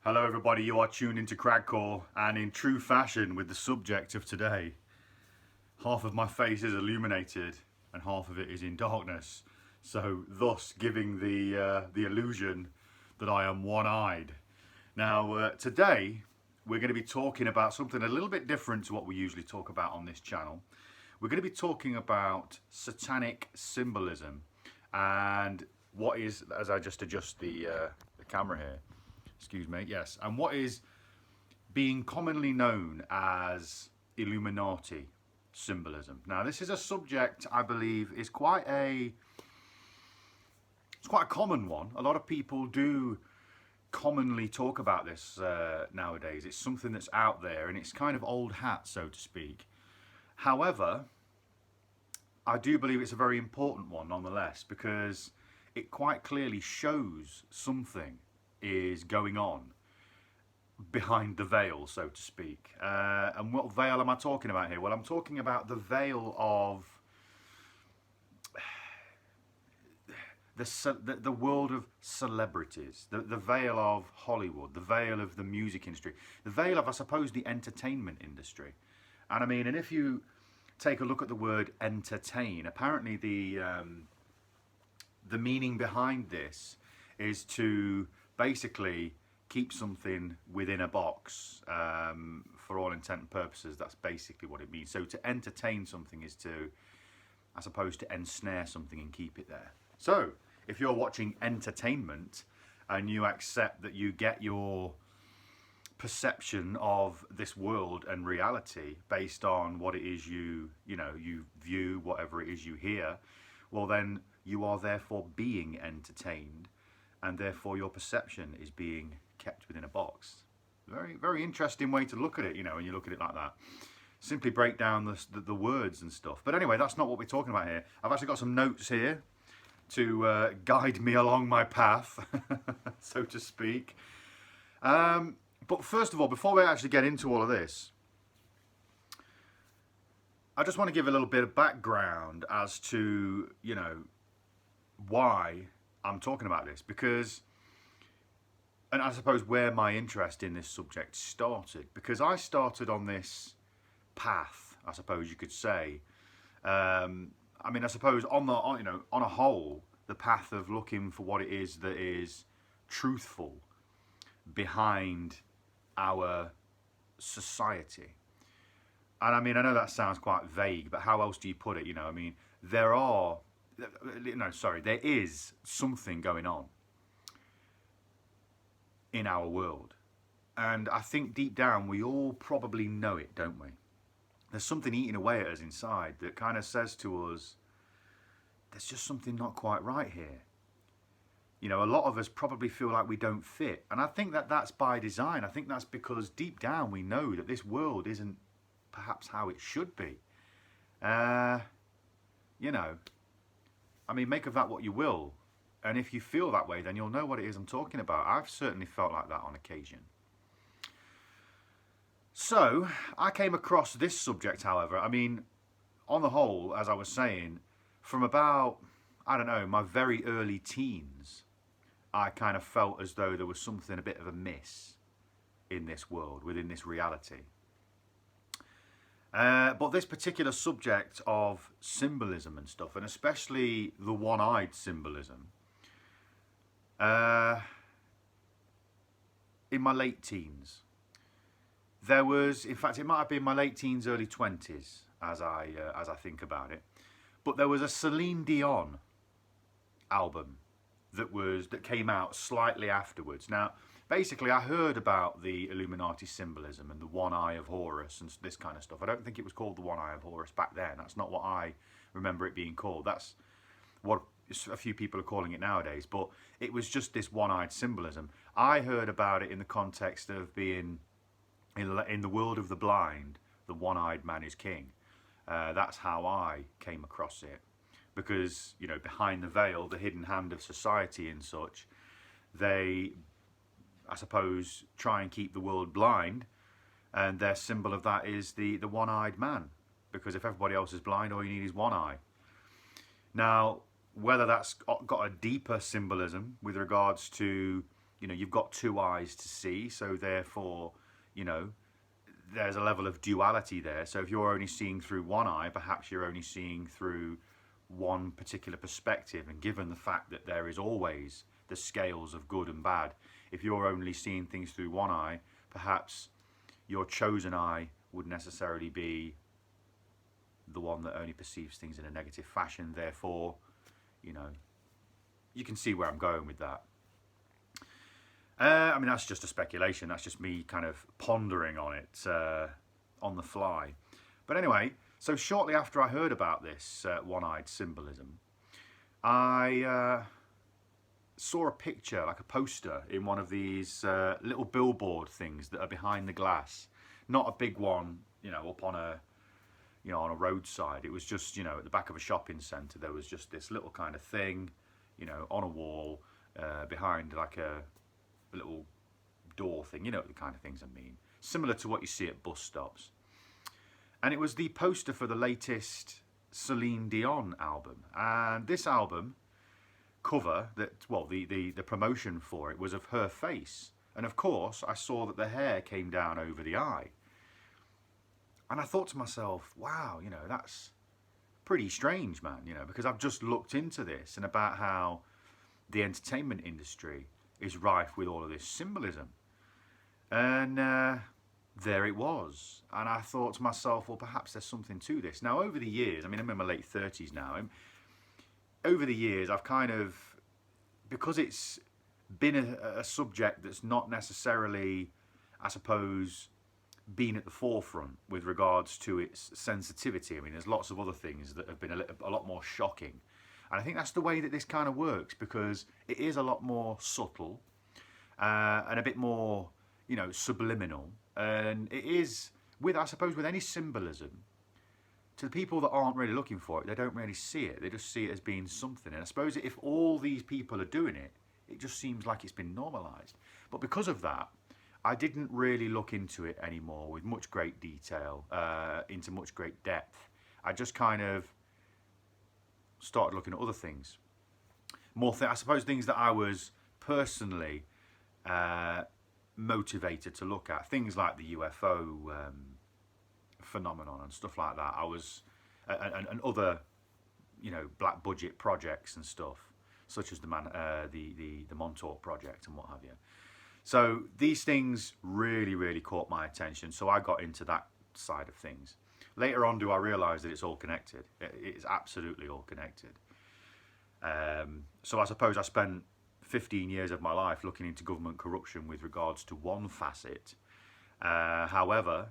Hello everybody, you are tuned into Cragcore, and in true fashion with the subject of today, half of my face is illuminated and half of it is in darkness, so thus giving the illusion that I am one-eyed. Now today we're going to be talking about something a little bit different to what we usually talk about on this channel. We're going to be talking about Satanic symbolism and what is, as I just adjust the camera here, excuse me, yes, and what is being commonly known as Illuminati symbolism. Now, this is a subject I believe is quite a common one. A lot of people do commonly talk about this nowadays. It's something that's out there and it's kind of old hat, so to speak. However, I do believe it's a very important one nonetheless, because it quite clearly shows something is going on behind the veil, so to speak. And what veil am I talking about here? Well, I'm talking about the veil of the world of celebrities, the veil of Hollywood, the veil of the music industry, the veil of, I suppose, the entertainment industry. And I mean, and if you take a look at the word entertain, apparently the meaning behind this is to basically keep something within a box. For all intent and purposes, that's basically what it means. So to entertain something is to, I suppose, to ensnare something and keep it there. So if you're watching entertainment and you accept that you get your perception of this world and reality based on what it is you view, whatever it is you hear, well then you are therefore being entertained, and therefore your perception is being kept within a box. Very, very interesting way to look at it, when you look at it like that. Simply break down the words and stuff. But anyway, that's not what we're talking about here. I've actually got some notes here to guide me along my path, so to speak. But first of all, before we actually get into all of this, I just want to give a little bit of background as to, why I'm talking about this, because, and I suppose where my interest in this subject started, because I started on this path, I suppose you could say. I mean, I suppose on a whole, the path of looking for what it is that is truthful behind our society. And I mean, I know that sounds quite vague, but how else do you put it? I mean, there is something going on in our world. And I think deep down we all probably know it, don't we? There's something eating away at us inside that kind of says to us, there's just something not quite right here. A lot of us probably feel like we don't fit. And I think that that's by design. I think that's because deep down we know that this world isn't perhaps how it should be. I mean, make of that what you will. And if you feel that way, then you'll know what it is I'm talking about. I've certainly felt like that on occasion. So, I came across this subject, however. I mean, on the whole, as I was saying, from about, I don't know, my very early teens, I kind of felt as though there was something a bit of a miss in this world, within this reality. But this particular subject of symbolism and stuff, and especially the one-eyed symbolism, in my late teens, there was, in fact, it might have been my late teens, early 20s, as I think about it, but there was a Celine Dion album that came out slightly afterwards. Now, basically, I heard about the Illuminati symbolism and the one eye of Horus and this kind of stuff. I don't think it was called the one eye of Horus back then. That's not what I remember it being called. That's what a few people are calling it nowadays. But it was just this one-eyed symbolism. I heard about it in the context of being in the world of the blind, the one-eyed man is king. That's how I came across it. Because, behind the veil, the hidden hand of society and such, they, I suppose, try and keep the world blind, and their symbol of that is the one-eyed man, because if everybody else is blind, all you need is one eye. Now, whether that's got a deeper symbolism with regards to you know, you've got two eyes to see, so therefore, you know, there's a level of duality there. So if you're only seeing through one eye, perhaps you're only seeing through one particular perspective. And given the fact that there is always the scales of good and bad, if you're only seeing things through one eye, perhaps your chosen eye would necessarily be the one that only perceives things in a negative fashion. Therefore, you know, you can see where I'm going with that. I mean, that's just a speculation. That's just me kind of pondering on it on the fly. But anyway, so shortly after I heard about this one-eyed symbolism, I saw a picture, like a poster, in one of these little billboard things that are behind the glass. Not a big one, you know, up on a, you know, on a roadside. It was just, you know, at the back of a shopping centre, there was just this little kind of thing, you know, on a wall behind like a little door thing, you know, the kind of things I mean, similar to what you see at bus stops. And it was the poster for the latest Celine Dion album. And this album cover, that, well, the promotion for it was of her face. And of course, I saw that the hair came down over the eye. And I thought to myself, wow, you know, that's pretty strange, man, you know, because I've just looked into this and about how the entertainment industry is rife with all of this symbolism. And there it was. And I thought to myself, well, perhaps there's something to this. Now, over the years, I mean, I'm in my late 30s now. Over the years, I've kind of, because it's been a subject that's not necessarily, I suppose, been at the forefront with regards to its sensitivity. I mean, there's lots of other things that have been a lot more shocking. And I think that's the way that this kind of works, because it is a lot more subtle and a bit more, you know, subliminal. And it is, with, I suppose, with any symbolism, to the people that aren't really looking for it, they don't really see it. They just see it as being something. And I suppose if all these people are doing it, it just seems like it's been normalised. But because of that, I didn't really look into it anymore with much great detail, into much great depth. I just kind of started looking at other things. I suppose things that I was personally motivated to look at. Things like the UFO phenomenon and stuff like that. I was, and other, you know, black budget projects and stuff, such as the Montauk project and what have you. So these things really caught my attention. So I got into that side of things. Later on, do I realise that it's all connected? It's absolutely all connected. So I suppose I spent 15 years of my life looking into government corruption with regards to one facet. However,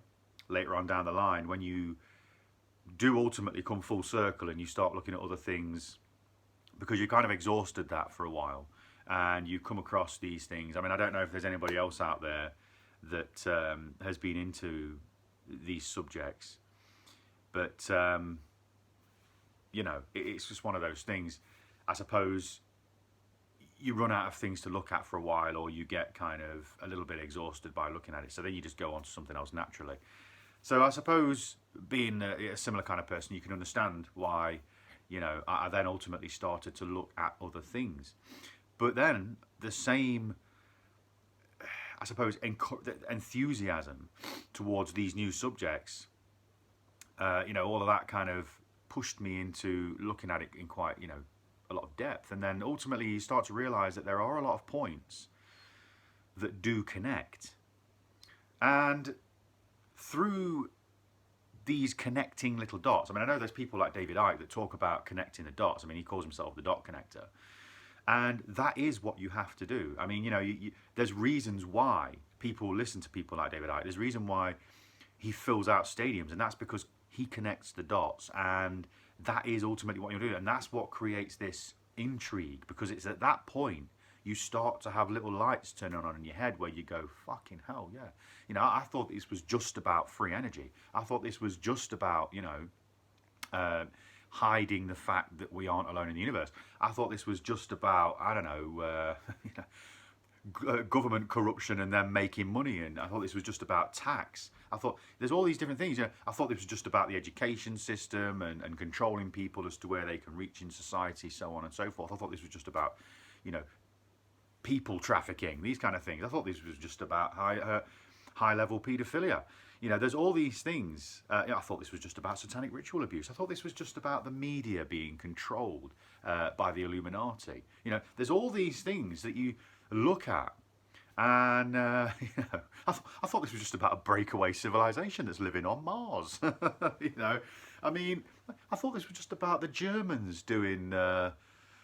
later on down the line, when you do ultimately come full circle and you start looking at other things, because you kind of exhausted that for a while, and you come across these things. I mean, I don't know if there's anybody else out there that has been into these subjects, but you know, it's just one of those things. I suppose you run out of things to look at for a while, or you get kind of a little bit exhausted by looking at it, so then you just go on to something else naturally. So I suppose, being a similar kind of person, you can understand why, you know, I then ultimately started to look at other things. But then the same, I suppose, enthusiasm towards these new subjects, you know, all of that kind of pushed me into looking at it in quite, you know, a lot of depth. And then ultimately you start to realise that there are a lot of points that do connect. And through these connecting little dots, I mean, I know there's people like David Icke that talk about connecting the dots. I mean, he calls himself the dot connector. And that is what you have to do. I mean, you know, there's reasons why people listen to people like David Icke. There's a reason why he fills out stadiums, and that's because he connects the dots, and that is ultimately what you're doing. And that's what creates this intrigue, because it's at that point you start to have little lights turning on in your head where you go, fucking hell, yeah. You know, I thought this was just about free energy. I thought this was just about, you know, hiding the fact that we aren't alone in the universe. I thought this was just about, I don't know, you know, government corruption and them making money. And I thought this was just about tax. I thought there's all these different things. You know, I thought this was just about the education system and controlling people as to where they can reach in society, so on and so forth. I thought this was just about, you know, people trafficking, these kind of things. I thought this was just about high-level paedophilia. You know, there's all these things. I thought this was just about satanic ritual abuse. I thought this was just about the media being controlled by the Illuminati. You know, there's all these things that you look at, and you know, I thought this was just about a breakaway civilization that's living on Mars. You know, I mean, I thought this was just about the Germans doing,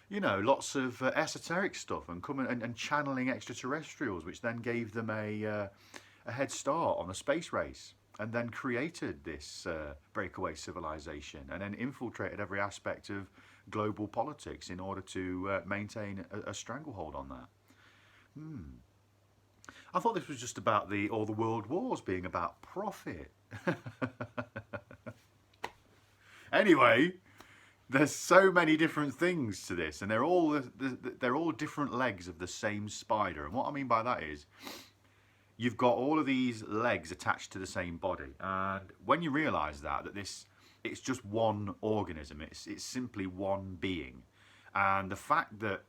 you know, lots of esoteric stuff and coming and channeling extraterrestrials, which then gave them a head start on the space race, and then created this breakaway civilization, and then infiltrated every aspect of global politics in order to maintain a stranglehold on that. I thought this was just about all the world wars being about profit. Anyway, there's so many different things to this, and they're all different legs of the same spider. And what I mean by that is, you've got all of these legs attached to the same body, and when you realise that it's just one organism, it's simply one being, and the fact that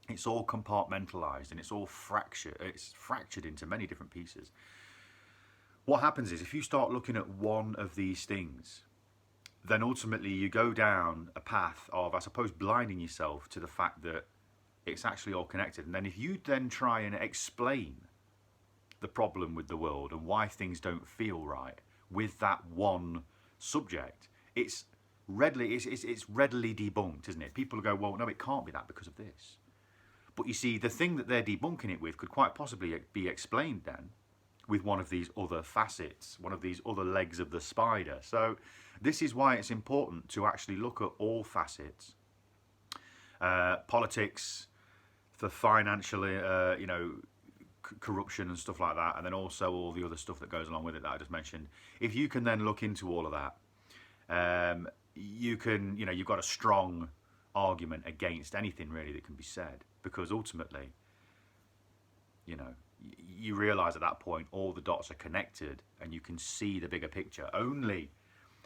it's all compartmentalised and it's all fractured into many different pieces. What happens is, if you start looking at one of these things, then ultimately you go down a path of, I suppose, blinding yourself to the fact that it's actually all connected. And then if you then try and explain the problem with the world and why things don't feel right with that one subject, it's readily debunked, isn't it? People go, well, no, it can't be that because of this. But you see, the thing that they're debunking it with could quite possibly be explained then with one of these other facets, one of these other legs of the spider. So this is why it's important to actually look at all facets. Politics, the financial, you know, corruption and stuff like that, and then also all the other stuff that goes along with it that I just mentioned. If you can then look into all of that, you can, you know, you've got a strong argument against anything really that can be said, because ultimately, you know, you realise at that point all the dots are connected and you can see the bigger picture only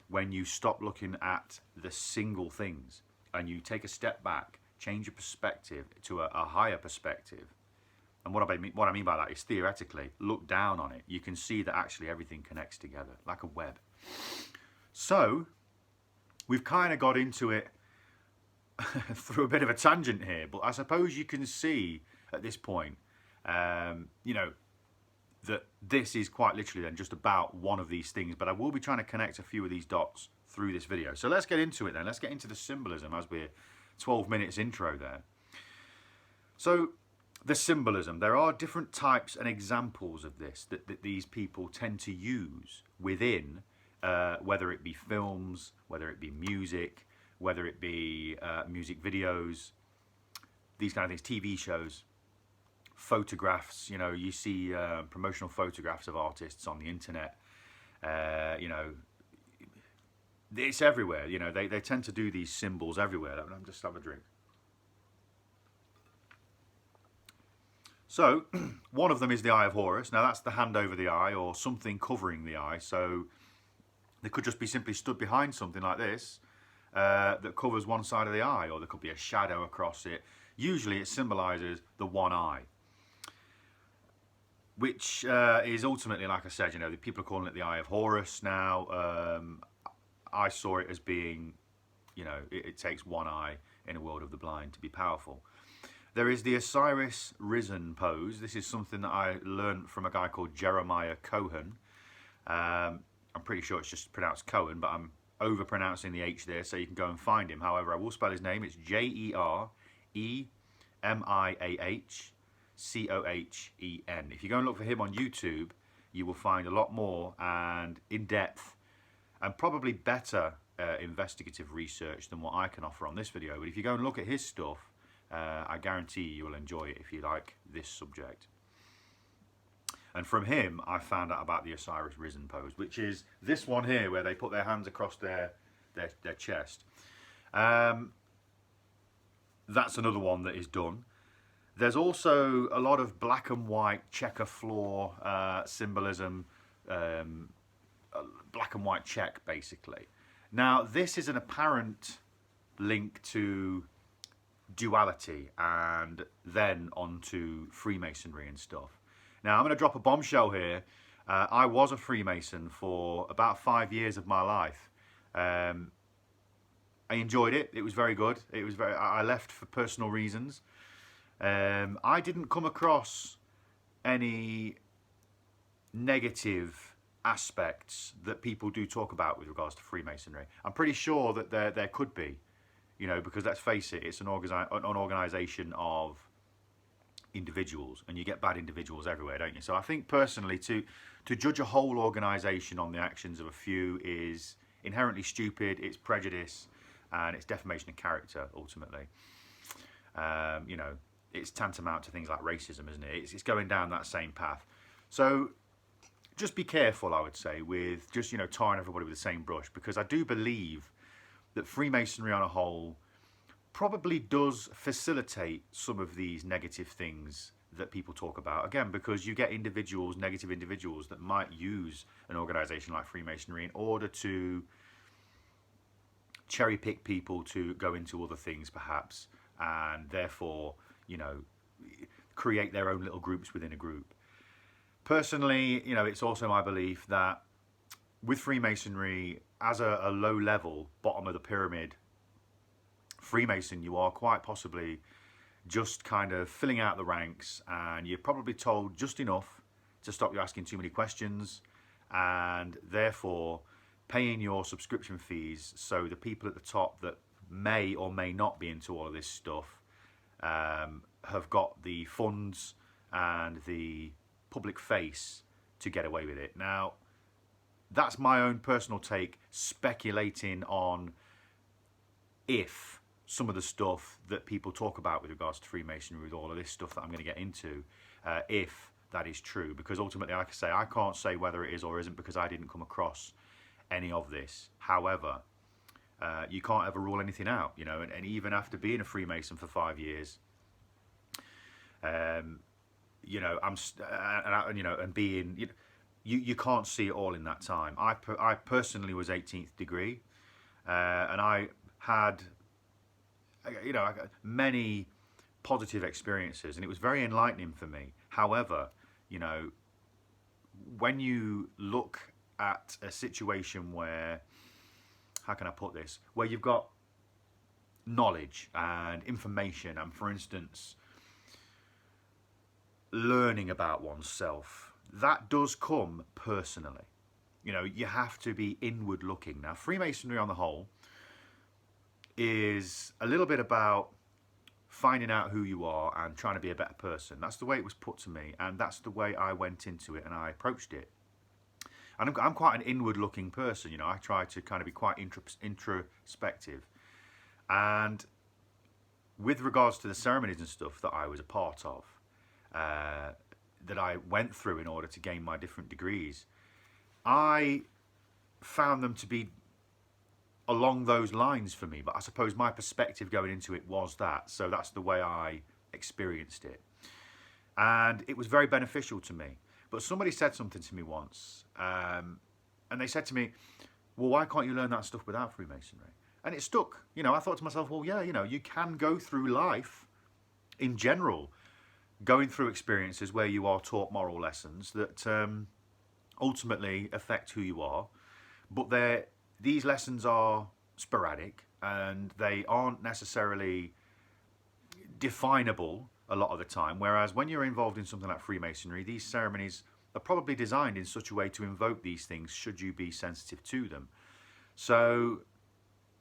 when you stop looking at the single things and you take a step back, change your perspective to a higher perspective. And what I mean by that is, theoretically, look down on it. You can see that actually everything connects together like a web. So we've kind of got into it through a bit of a tangent here, but I suppose you can see at this point, you know, that this is quite literally then just about one of these things, but I will be trying to connect a few of these dots through this video. So let's get into it then. Let's get into the symbolism as we're 12 minutes intro there. So the symbolism, there are different types and examples of this that these people tend to use within, whether it be films, whether it be music, whether it be music videos, these kind of things, TV shows, photographs. You know, you see promotional photographs of artists on the internet. You know, it's everywhere. You know, they tend to do these symbols everywhere. I'm just have a drink. So one of them is the Eye of Horus. Now that's the hand over the eye or something covering the eye. So they could just be simply stood behind something like this that covers one side of the eye, or there could be a shadow across it. Usually it symbolises the one eye, which is ultimately, like I said, you know, the people are calling it the Eye of Horus now. I saw it as being, you know, it takes one eye in a world of the blind to be powerful. There is the Osiris Risen pose. This is something that I learned from a guy called Jeremiah Cohen. I'm pretty sure it's just pronounced Cohen, but I'm over-pronouncing the H there, so you can go and find him. However, I will spell his name. It's Jeremiah Cohen. If you go and look for him on YouTube, you will find a lot more and in-depth and probably better investigative research than what I can offer on this video. But if you go and look at his stuff, I guarantee you will enjoy it if you like this subject. And from him, I found out about the Osiris Risen pose, which is this one here, where they put their hands across their chest. That's another one that is done. There's also a lot of black and white checker floor symbolism, black and white check, basically. Now, this is an apparent link to duality, and then onto Freemasonry and stuff. Now, I'm going to drop a bombshell here. I was a Freemason for about 5 years of my life. I enjoyed it. It was very good. I left for personal reasons. I didn't come across any negative aspects that people do talk about with regards to Freemasonry. I'm pretty sure that there could be, you know, because let's face it, it's an organisation of individuals, and you get bad individuals everywhere, don't you? So I think personally, to judge a whole organisation on the actions of a few is inherently stupid. It's prejudice, and it's defamation of character. Ultimately, you know, it's tantamount to things like racism, isn't it? It's going down that same path. So just be careful, I would say, with just, you know, tarring everybody with the same brush, because I do believe that Freemasonry on a whole probably does facilitate some of these negative things that people talk about. Again, because you get individuals, negative individuals, that might use an organisation like Freemasonry in order to cherry pick people to go into other things, perhaps, and therefore, you know, create their own little groups within a group. Personally, you know, it's also my belief that with Freemasonry, as a low level, bottom of the pyramid Freemason, you are quite possibly just kind of filling out the ranks, and you're probably told just enough to stop you asking too many questions, and therefore paying your subscription fees so the people at the top that may or may not be into all of this stuff have got the funds and the public face to get away with it. Now, that's my own personal take, speculating on if some of the stuff that people talk about with regards to Freemasonry, with all of this stuff that I'm going to get into, if that is true. Because ultimately, like I say, I can't say whether it is or isn't, because I didn't come across any of this. However, you can't ever rule anything out, you know, and even after being a Freemason for 5 years, you know, and being, you know, you can't see it all in that time. I personally was 18th degree, and I had, you know, many positive experiences, and it was very enlightening for me. However, you know, when you look at a situation where, how can I put this, where you've got knowledge and information, and for instance, learning about oneself, that does come personally. You know, you have to be inward looking. Now, Freemasonry on the whole is a little bit about finding out who you are and trying to be a better person. That's the way it was put to me, and that's the way I went into it and I approached it. And I'm quite an inward looking person, you know. I try to kind of be quite introspective. And with regards to the ceremonies and stuff that I was a part of, that I went through in order to gain my different degrees, I found them to be along those lines for me. But I suppose my perspective going into it was that. So that's the way I experienced it. And it was very beneficial to me. But somebody said something to me once, and they said to me, well, why can't you learn that stuff without Freemasonry? And it stuck. You know, I thought to myself, well, yeah, you know, you can go through life in general, going through experiences where you are taught moral lessons that ultimately affect who you are. But these lessons are sporadic, and they aren't necessarily definable a lot of the time. Whereas when you're involved in something like Freemasonry, these ceremonies are probably designed in such a way to invoke these things should you be sensitive to them. So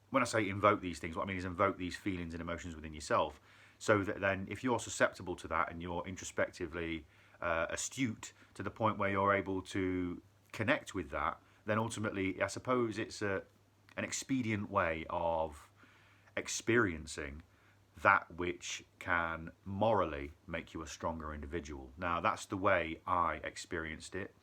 when I say invoke these things, what I mean is invoke these feelings and emotions within yourself, so that then if you're susceptible to that and you're introspectively astute to the point where you're able to connect with that, then ultimately I suppose it's an expedient way of experiencing that which can morally make you a stronger individual. Now, that's the way I experienced it.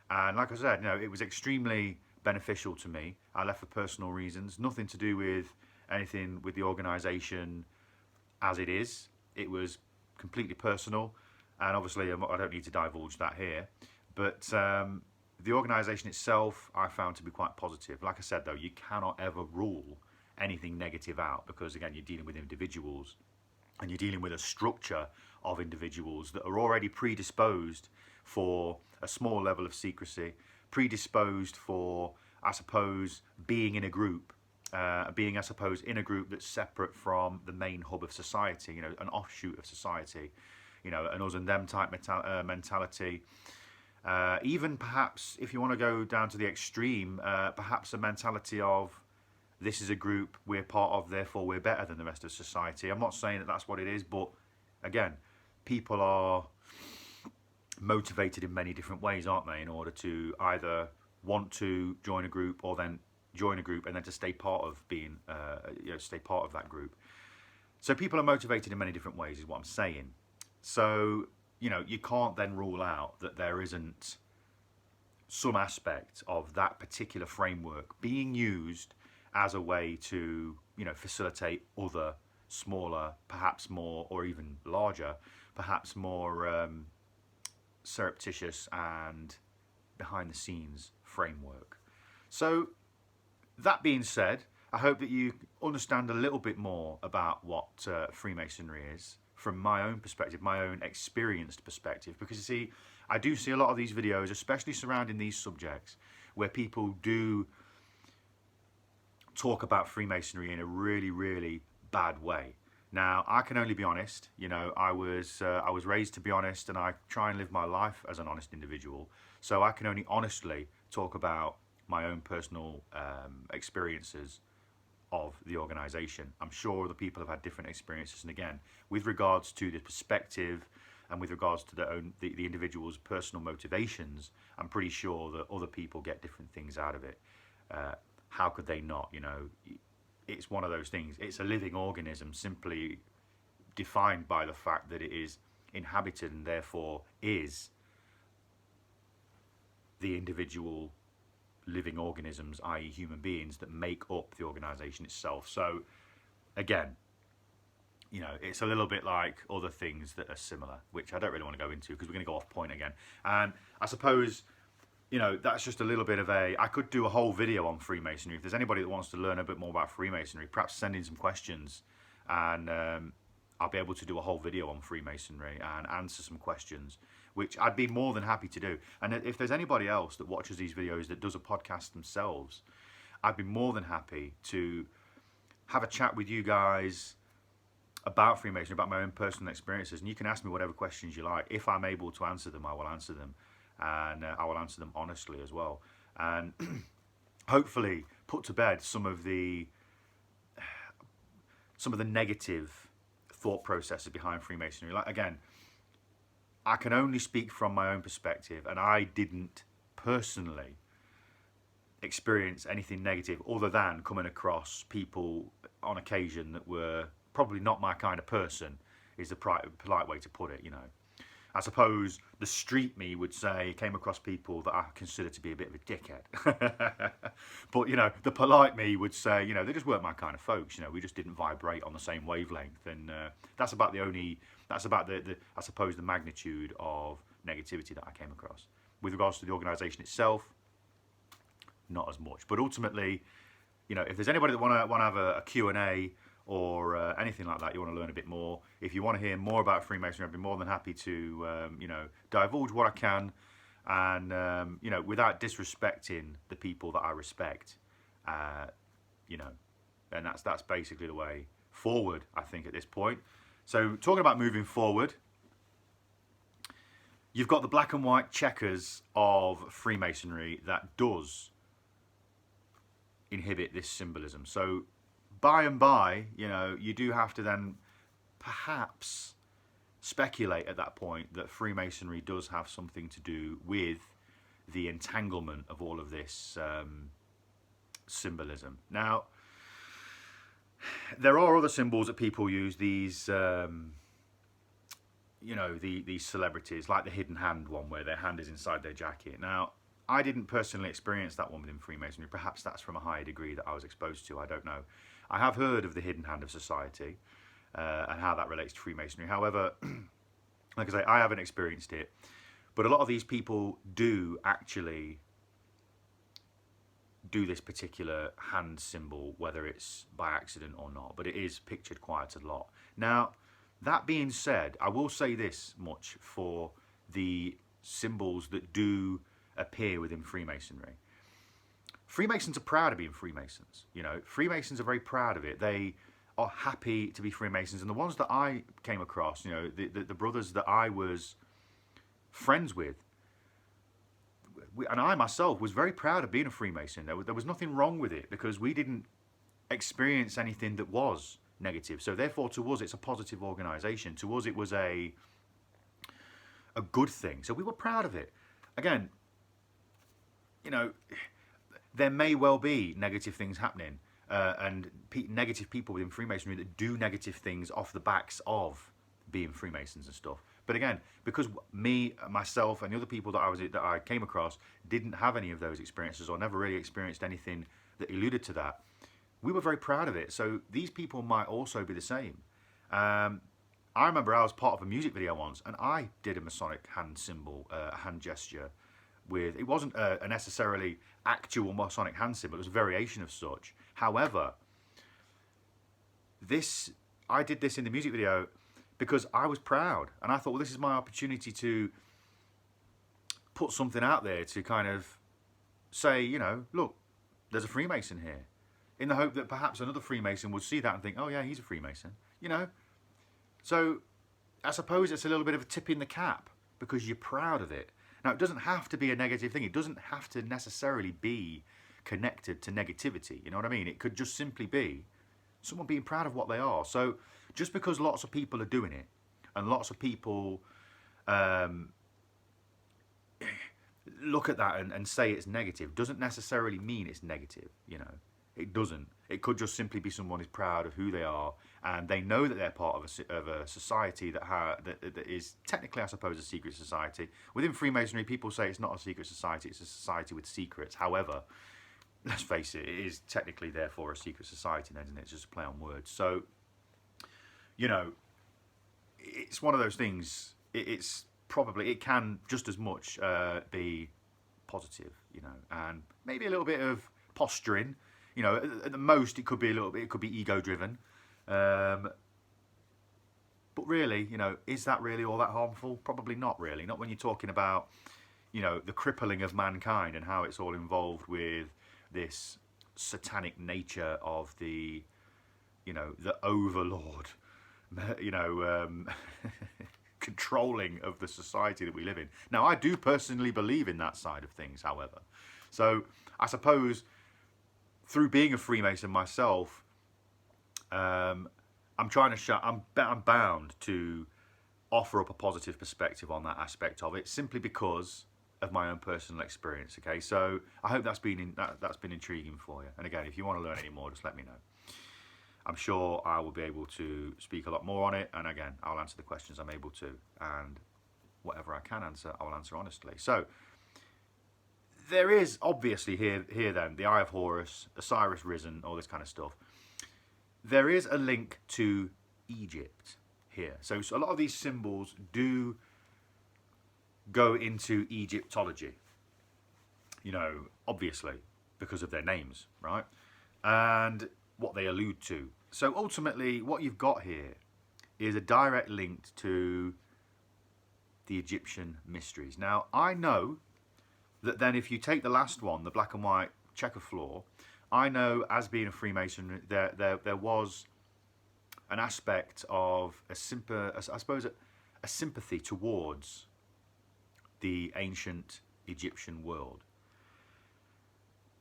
And like I said, you know, it was extremely beneficial to me. I left for personal reasons, nothing to do with anything with the organisation as it is. It was completely personal. And obviously, I don't need to divulge that here. But the organisation itself, I found to be quite positive. Like I said, though, you cannot ever rule anything negative out, because again, you're dealing with individuals and you're dealing with a structure of individuals that are already predisposed for a small level of secrecy, predisposed for, I suppose, being in a group, being, I suppose, in a group that's separate from the main hub of society, you know, an offshoot of society, you know, an us and them type mentality. Even perhaps, if you want to go down to the extreme, perhaps a mentality of, this is a group we're part of, therefore we're better than the rest of society. I'm not saying that that's what it is, but again, people are motivated in many different ways, aren't they, in order to either want to join a group or then join a group and then to stay part of being, stay part of that group. So people are motivated in many different ways, is what I'm saying. So, you know, you can't then rule out that there isn't some aspect of that particular framework being used as a way to, you know, facilitate other smaller, perhaps more, or even larger, perhaps more surreptitious and behind the scenes framework. So that being said, I hope that you understand a little bit more about what Freemasonry is from my own perspective, my own experienced perspective, because you see, I do see a lot of these videos, especially surrounding these subjects, where people do talk about Freemasonry in a really, really bad way. Now, I can only be honest. You know, I was raised to be honest, and I try and live my life as an honest individual. So I can only honestly talk about my own personal experiences of the organisation. I'm sure other people have had different experiences, and again, with regards to the perspective and with regards to the individual's personal motivations, I'm pretty sure that other people get different things out of it. How could they not? You know, it's one of those things. It's a living organism, simply defined by the fact that it is inhabited and therefore is the individual living organisms, i.e. human beings, that make up the organisation itself. So again, you know, it's a little bit like other things that are similar, which I don't really want to go into because we're going to go off point again. And I suppose, you know, that's just a little bit of I could do a whole video on Freemasonry. If there's anybody that wants to learn a bit more about Freemasonry, perhaps send in some questions, and I'll be able to do a whole video on Freemasonry and answer some questions, which I'd be more than happy to do. And if there's anybody else that watches these videos that does a podcast themselves, I'd be more than happy to have a chat with you guys about Freemasonry, about my own personal experiences, and you can ask me whatever questions you like. If I'm able to answer them, I will answer them, and I will answer them honestly as well, and hopefully put to bed some of the negative thought processes behind Freemasonry. Like, again, I can only speak from my own perspective, and I didn't personally experience anything negative other than coming across people on occasion that were probably not my kind of person, is the polite way to put it, you know. I suppose the street me would say came across people that I consider to be a bit of a dickhead. But, you know, the polite me would say, you know, they just weren't my kind of folks, you know, we just didn't vibrate on the same wavelength. And that's about the I suppose, the magnitude of negativity that I came across. With regards to the organisation itself, not as much. But ultimately, you know, if there's anybody that want to have a Q&A or anything like that, you want to learn a bit more, if you want to hear more about Freemasonry, I'd be more than happy to, you know, divulge what I can, and, you know, without disrespecting the people that I respect, you know, and that's basically the way forward, I think, at this point. So talking about moving forward, you've got the black and white checkers of Freemasonry that does inhibit this symbolism. So by and by, you know, you do have to then perhaps speculate at that point that Freemasonry does have something to do with the entanglement of all of this symbolism. Now, there are other symbols that people use, these, you know, these celebrities, like the hidden hand one, where their hand is inside their jacket. Now, I didn't personally experience that one within Freemasonry. Perhaps that's from a higher degree that I was exposed to, I don't know. I have heard of the hidden hand of society and how that relates to Freemasonry. However, like I say, I haven't experienced it. But a lot of these people do actually do this particular hand symbol, whether it's by accident or not. But it is pictured quite a lot. Now, That being said, I will say this much for the symbols that do appear within Freemasonry. Freemasons are proud of being Freemasons. You know, Freemasons are very proud of it. They are happy to be Freemasons. And the ones that I came across, you know, the brothers that I was friends with, and I myself was very proud of being a Freemason. There was nothing wrong with it because we didn't experience anything that was negative. So therefore, to us, it's a positive organisation. To us, it was a good thing. So we were proud of it. Again, you know, there may well be negative things happening and negative people within Freemasonry that do negative things off the backs of being Freemasons and stuff. But again, because me, myself, and the other people that I came across didn't have any of those experiences or never really experienced anything that alluded to that, we were very proud of it. So these people might also be the same. I remember I was part of a music video once, and I did a Masonic hand symbol, a hand gesture. It wasn't a necessarily actual Masonic hand symbol; it was a variation of such. However, I did this in the music video because I was proud, and I thought, well, this is my opportunity to put something out there to kind of say, you know, look, there's a Freemason here, in the hope that perhaps another Freemason would see that and think, oh yeah, he's a Freemason, you know. So I suppose it's a little bit of a tip in the cap because you're proud of it. Now, it doesn't have to be a negative thing. It doesn't have to necessarily be connected to negativity. You know what I mean? It could just simply be someone being proud of what they are. So just because lots of people are doing it and lots of people look at that and say it's negative doesn't necessarily mean it's negative, you know. It doesn't. It could just simply be someone who's proud of who they are and they know that they're part of a society that is technically, I suppose, a secret society. Within Freemasonry, people say it's not a secret society, it's a society with secrets. However, let's face it, it is technically, therefore, a secret society then, isn't it? It's just a play on words. So, you know, it's one of those things, it can just as much be positive, you know, and maybe a little bit of posturing. You know, at the most, it could be ego-driven. But really, you know, is that really all that harmful? Probably not really. Not when you're talking about, you know, the crippling of mankind and how it's all involved with this satanic nature of the, you know, the overlord, you know, controlling of the society that we live in. Now, I do personally believe in that side of things, however. So I suppose through being a Freemason myself, I'm bound to offer up a positive perspective on that aspect of it, simply because of my own personal experience. Okay, so I hope that's been intriguing for you. And again, if you want to learn any more, just let me know. I'm sure I will be able to speak a lot more on it. And again, I'll answer the questions I'm able to, and whatever I can answer, I will answer honestly. So there is obviously here then the Eye of Horus, Osiris Risen, all this kind of stuff. There is a link to Egypt here. So a lot of these symbols do go into Egyptology, you know, obviously because of their names, right? And what they allude to. So ultimately what you've got here is a direct link to the Egyptian mysteries. Now, I know that then if you take the last one, the black and white checker floor, I know as being a Freemason, there was an aspect of a sympathy towards the ancient Egyptian world.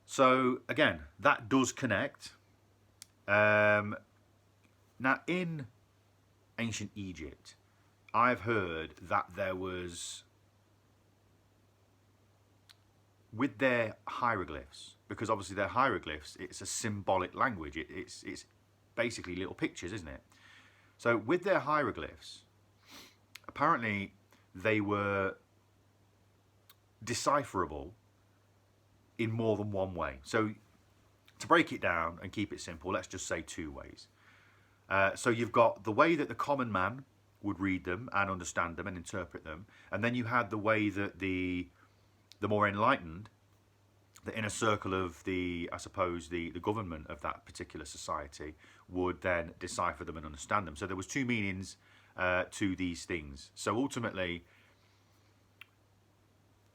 So again, that does connect. Now in ancient Egypt, I've heard that there was, with their hieroglyphs, because obviously they're hieroglyphs, it's a symbolic language. It's basically little pictures, isn't it? So with their hieroglyphs, apparently they were decipherable in more than one way. So to break it down and keep it simple, let's just say two ways. So you've got the way that the common man would read them and understand them and interpret them, and then you had the way that the more enlightened, the inner circle of the government of that particular society would then decipher them and understand them. So there was two meanings to these things. So ultimately,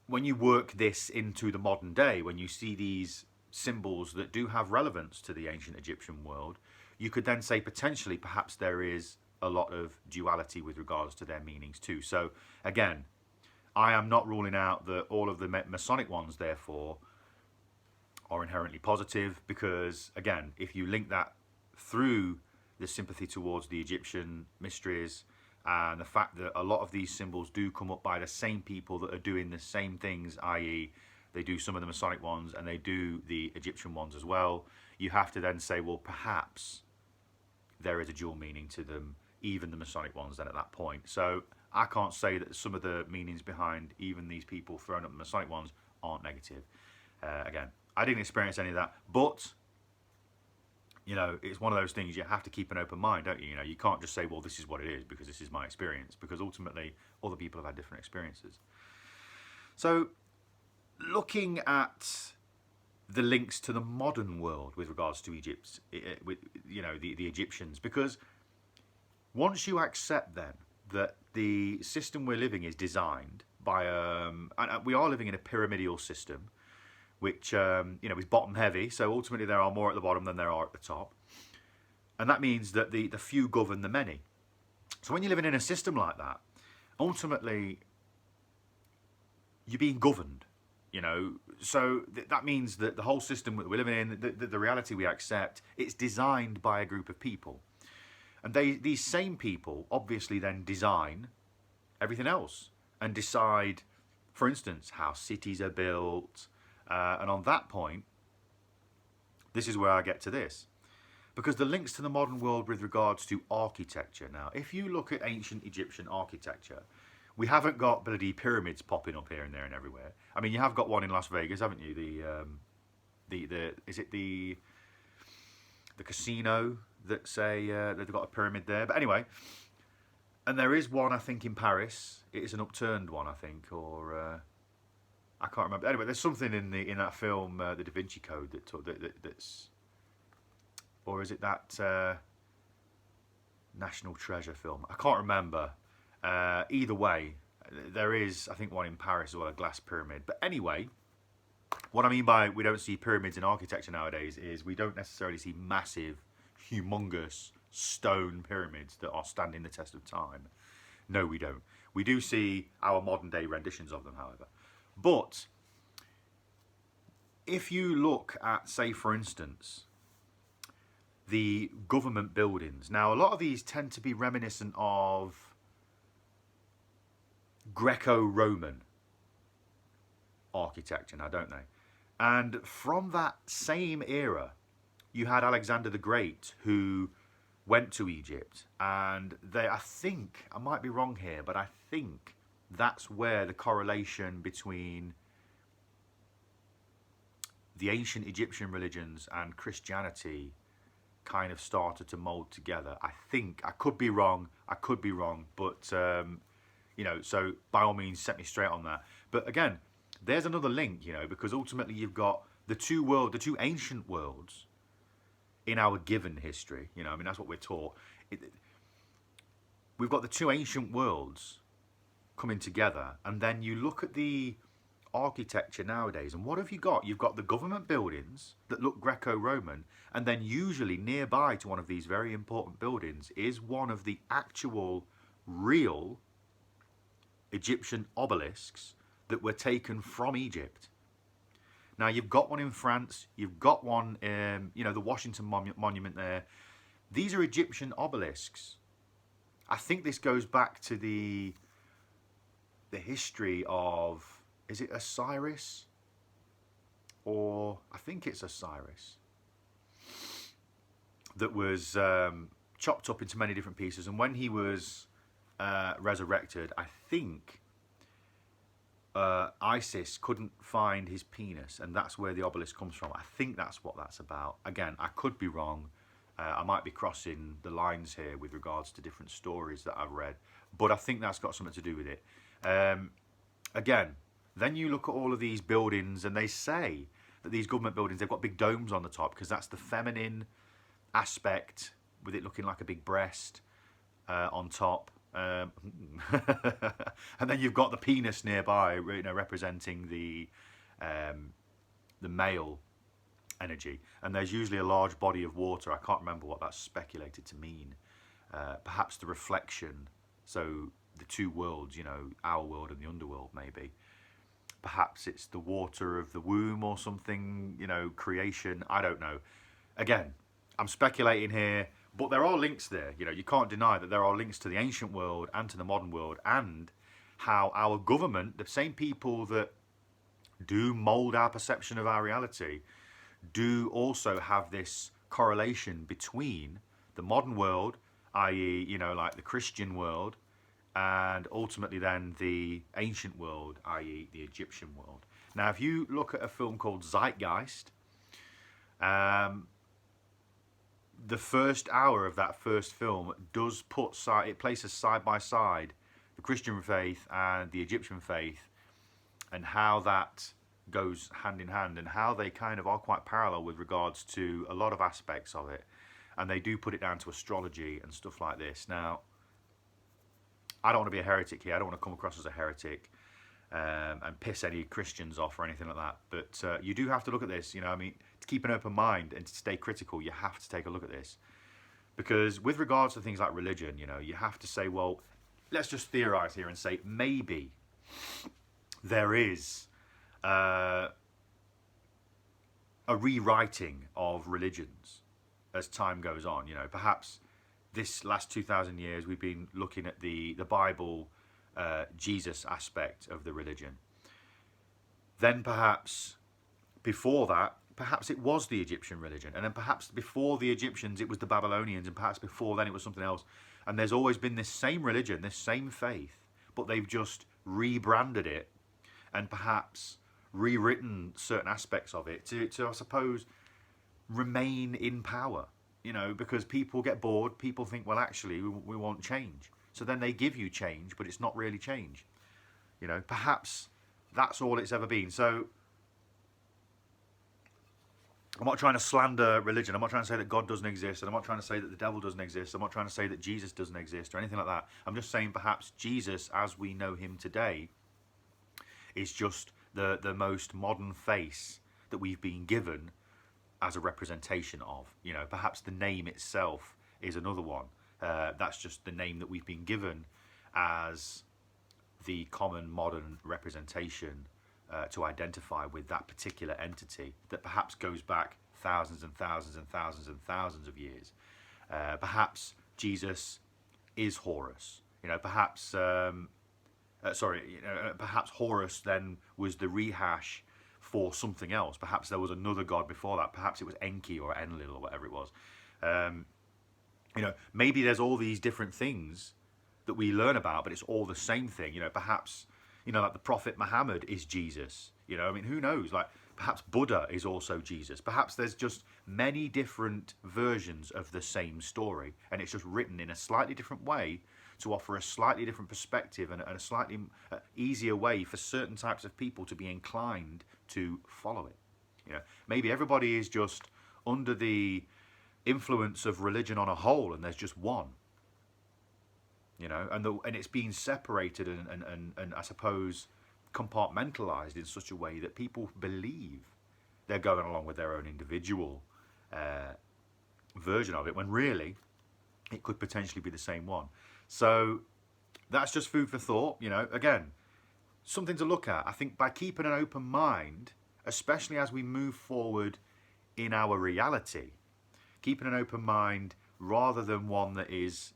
when you work this into the modern day, when you see these symbols that do have relevance to the ancient Egyptian world, you could then say potentially perhaps there is a lot of duality with regards to their meanings too. So again, I am not ruling out that all of the Masonic ones therefore are inherently positive, because again, if you link that through the sympathy towards the Egyptian mysteries and the fact that a lot of these symbols do come up by the same people that are doing the same things, i.e. they do some of the Masonic ones and they do the Egyptian ones as well, you have to then say, well, perhaps there is a dual meaning to them, even the Masonic ones then at that point. So I can't say that some of the meanings behind even these people throwing up the Masonic ones aren't negative. Again, I didn't experience any of that, but you know, it's one of those things you have to keep an open mind, don't you? You know, you can't just say, well, this is what it is because this is my experience, because ultimately other people have had different experiences. So looking at the links to the modern world with regards to Egypt, with, you know, the Egyptians, because once you accept then that the system we're living is designed by, and we are living in a pyramidal system, which, you know, is bottom heavy. So ultimately there are more at the bottom than there are at the top. And that means that the few govern the many. So when you're living in a system like that, ultimately you're being governed, you know. So that means that the whole system that we're living in, the reality we accept, it's designed by a group of people. And these same people obviously then design everything else and decide, for instance, how cities are built. And on that point, this is where I get to this. Because the links to the modern world with regards to architecture. Now, if you look at ancient Egyptian architecture, we haven't got bloody pyramids popping up here and there and everywhere. I mean, you have got one in Las Vegas, haven't you? Is it the casino that say they've got a pyramid there? But anyway, and there is one, I think, in Paris. It is an upturned one, I think, or I can't remember. Anyway, there's something in that film, The Da Vinci Code, that's, or is it that National Treasure film? I can't remember. Either way, there is, I think, one in Paris as well, a glass pyramid. But anyway, what I mean by we don't see pyramids in architecture nowadays is we don't necessarily see massive, humongous stone pyramids that are standing the test of time. No, we don't. We do see our modern day renditions of them, however. But if you look at, say, for instance, the government buildings. Now, a lot of these tend to be reminiscent of Greco-Roman architecture now, don't they? And from that same era, you had Alexander the Great, who went to Egypt, and I think, I might be wrong here, but I think that's where the correlation between the ancient Egyptian religions and Christianity kind of started to mold together. I think, I could be wrong, but you know, so by all means set me straight on that. But again, there's another link, you know, because ultimately you've got the two ancient worlds in our given history, you know, I mean, that's what we're taught. We've got the two ancient worlds coming together, and then you look at the architecture nowadays, and what have you got? You've got the government buildings that look Greco-Roman, and then usually nearby to one of these very important buildings is one of the actual real Egyptian obelisks that were taken from Egypt. Now, you've got one in France, you've got one, you know, the Washington Monument there. These are Egyptian obelisks. I think this goes back to the history of, is it Osiris? Or, I think it's Osiris. That was chopped up into many different pieces. And when he was resurrected, I think Isis couldn't find his penis, and that's where the obelisk comes from. I think that's what that's about. Again, I could be wrong. I might be crossing the lines here with regards to different stories that I've read, but I think that's got something to do with it. Again, then you look at all of these buildings, and they say that these government buildings, they've got big domes on the top because that's the feminine aspect, with it looking like a big breast on top. And then you've got the penis nearby, representing the male energy. And there's usually a large body of water. I can't remember what that's speculated to mean. Perhaps the reflection. So the two worlds, our world and the underworld, maybe. Perhaps it's the water of the womb or something, creation. I don't know. Again, I'm speculating here, but there are links there. You can't deny that there are links to the ancient world and to the modern world, and how our government, the same people that do mold our perception of our reality, do also have this correlation between the modern world, i.e., like the Christian world, and ultimately then the ancient world, i.e. the Egyptian world. Now, if you look at a film called Zeitgeist, the first hour of that first film does places side by side the Christian faith and the Egyptian faith, and how that goes hand in hand, and how they kind of are quite parallel with regards to a lot of aspects of it. And they do put it down to astrology and stuff like this. Now, I don't want to be a heretic here. I don't want to come across as a heretic and piss any Christians off or anything like that. But you do have to look at this. To keep an open mind and to stay critical, you have to take a look at this. Because with regards to things like religion, you have to say, well, let's just theorize here and say maybe there is a rewriting of religions as time goes on. Perhaps this last 2,000 years we've been looking at the Bible, Jesus aspect of the religion. Then perhaps before that, perhaps it was the Egyptian religion, and then perhaps before the Egyptians it was the Babylonians, and perhaps before then it was something else. And there's always been this same religion, this same faith, but they've just rebranded it and perhaps rewritten certain aspects of it to I suppose, remain in power. Because people get bored, people think, well, actually, we want change. So then they give you change, but it's not really change. Perhaps that's all it's ever been. So I'm not trying to slander religion. I'm not trying to say that God doesn't exist, and I'm not trying to say that the devil doesn't exist. I'm not trying to say that Jesus doesn't exist or anything like that. I'm just saying perhaps Jesus, as we know him today, is just the most modern face that we've been given as a representation of. Perhaps the name itself is another one. That's just the name that we've been given as the common modern representation to identify with that particular entity that perhaps goes back thousands and thousands and thousands and thousands of years. Perhaps Jesus is Horus. Perhaps perhaps Horus then was the rehash for something else. Perhaps there was another god before that. Perhaps it was Enki or Enlil or whatever it was. Maybe there's all these different things that we learn about, but it's all the same thing. Perhaps, like the Prophet Muhammad is Jesus. Who knows? Like, perhaps Buddha is also Jesus. Perhaps there's just many different versions of the same story, and it's just written in a slightly different way to offer a slightly different perspective and a slightly easier way for certain types of people to be inclined to follow it. Maybe everybody is just under the influence of religion on a whole, and there's just one. And it's being separated and I suppose compartmentalized in such a way that people believe they're going along with their own individual version of it, when really it could potentially be the same one. So that's just food for thought. Again, something to look at. I think by keeping an open mind, especially as we move forward in our reality, keeping an open mind rather than one that is,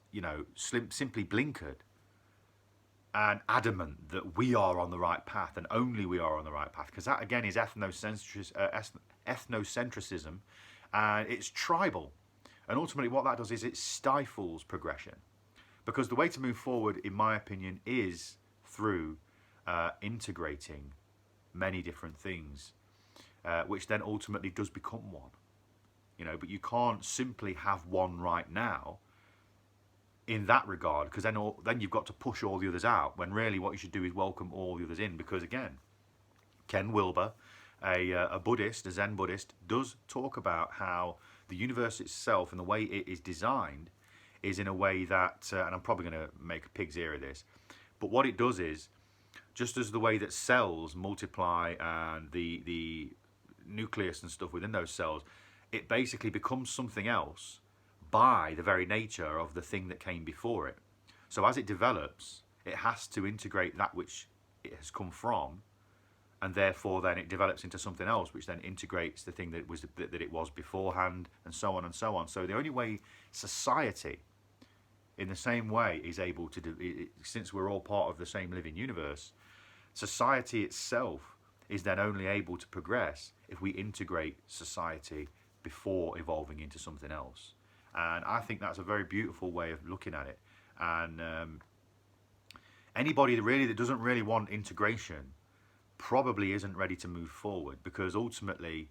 simply blinkered and adamant that we are on the right path and only we are on the right path, because that again is ethnocentrism, and it's tribal, and ultimately what that does is it stifles progression, because the way to move forward, in my opinion, is through integrating many different things, which then ultimately does become one. But you can't simply have one right now in that regard, because then you've got to push all the others out, when really what you should do is welcome all the others in. Because again, Ken Wilber, a Buddhist, a Zen Buddhist, does talk about how the universe itself and the way it is designed is in a way that, and I'm probably going to make a pig's ear of this, but what it does is, just as the way that cells multiply and the nucleus and stuff within those cells, it basically becomes something else by the very nature of the thing that came before it. So as it develops, it has to integrate that which it has come from, and therefore then it develops into something else, which then integrates the thing that it was beforehand, and so on and so on. So the only way society, in the same way, is able to do, since we're all part of the same living universe, society itself is then only able to progress if we integrate society before evolving into something else. And I think that's a very beautiful way of looking at it. And anybody that doesn't really want integration probably isn't ready to move forward, because ultimately,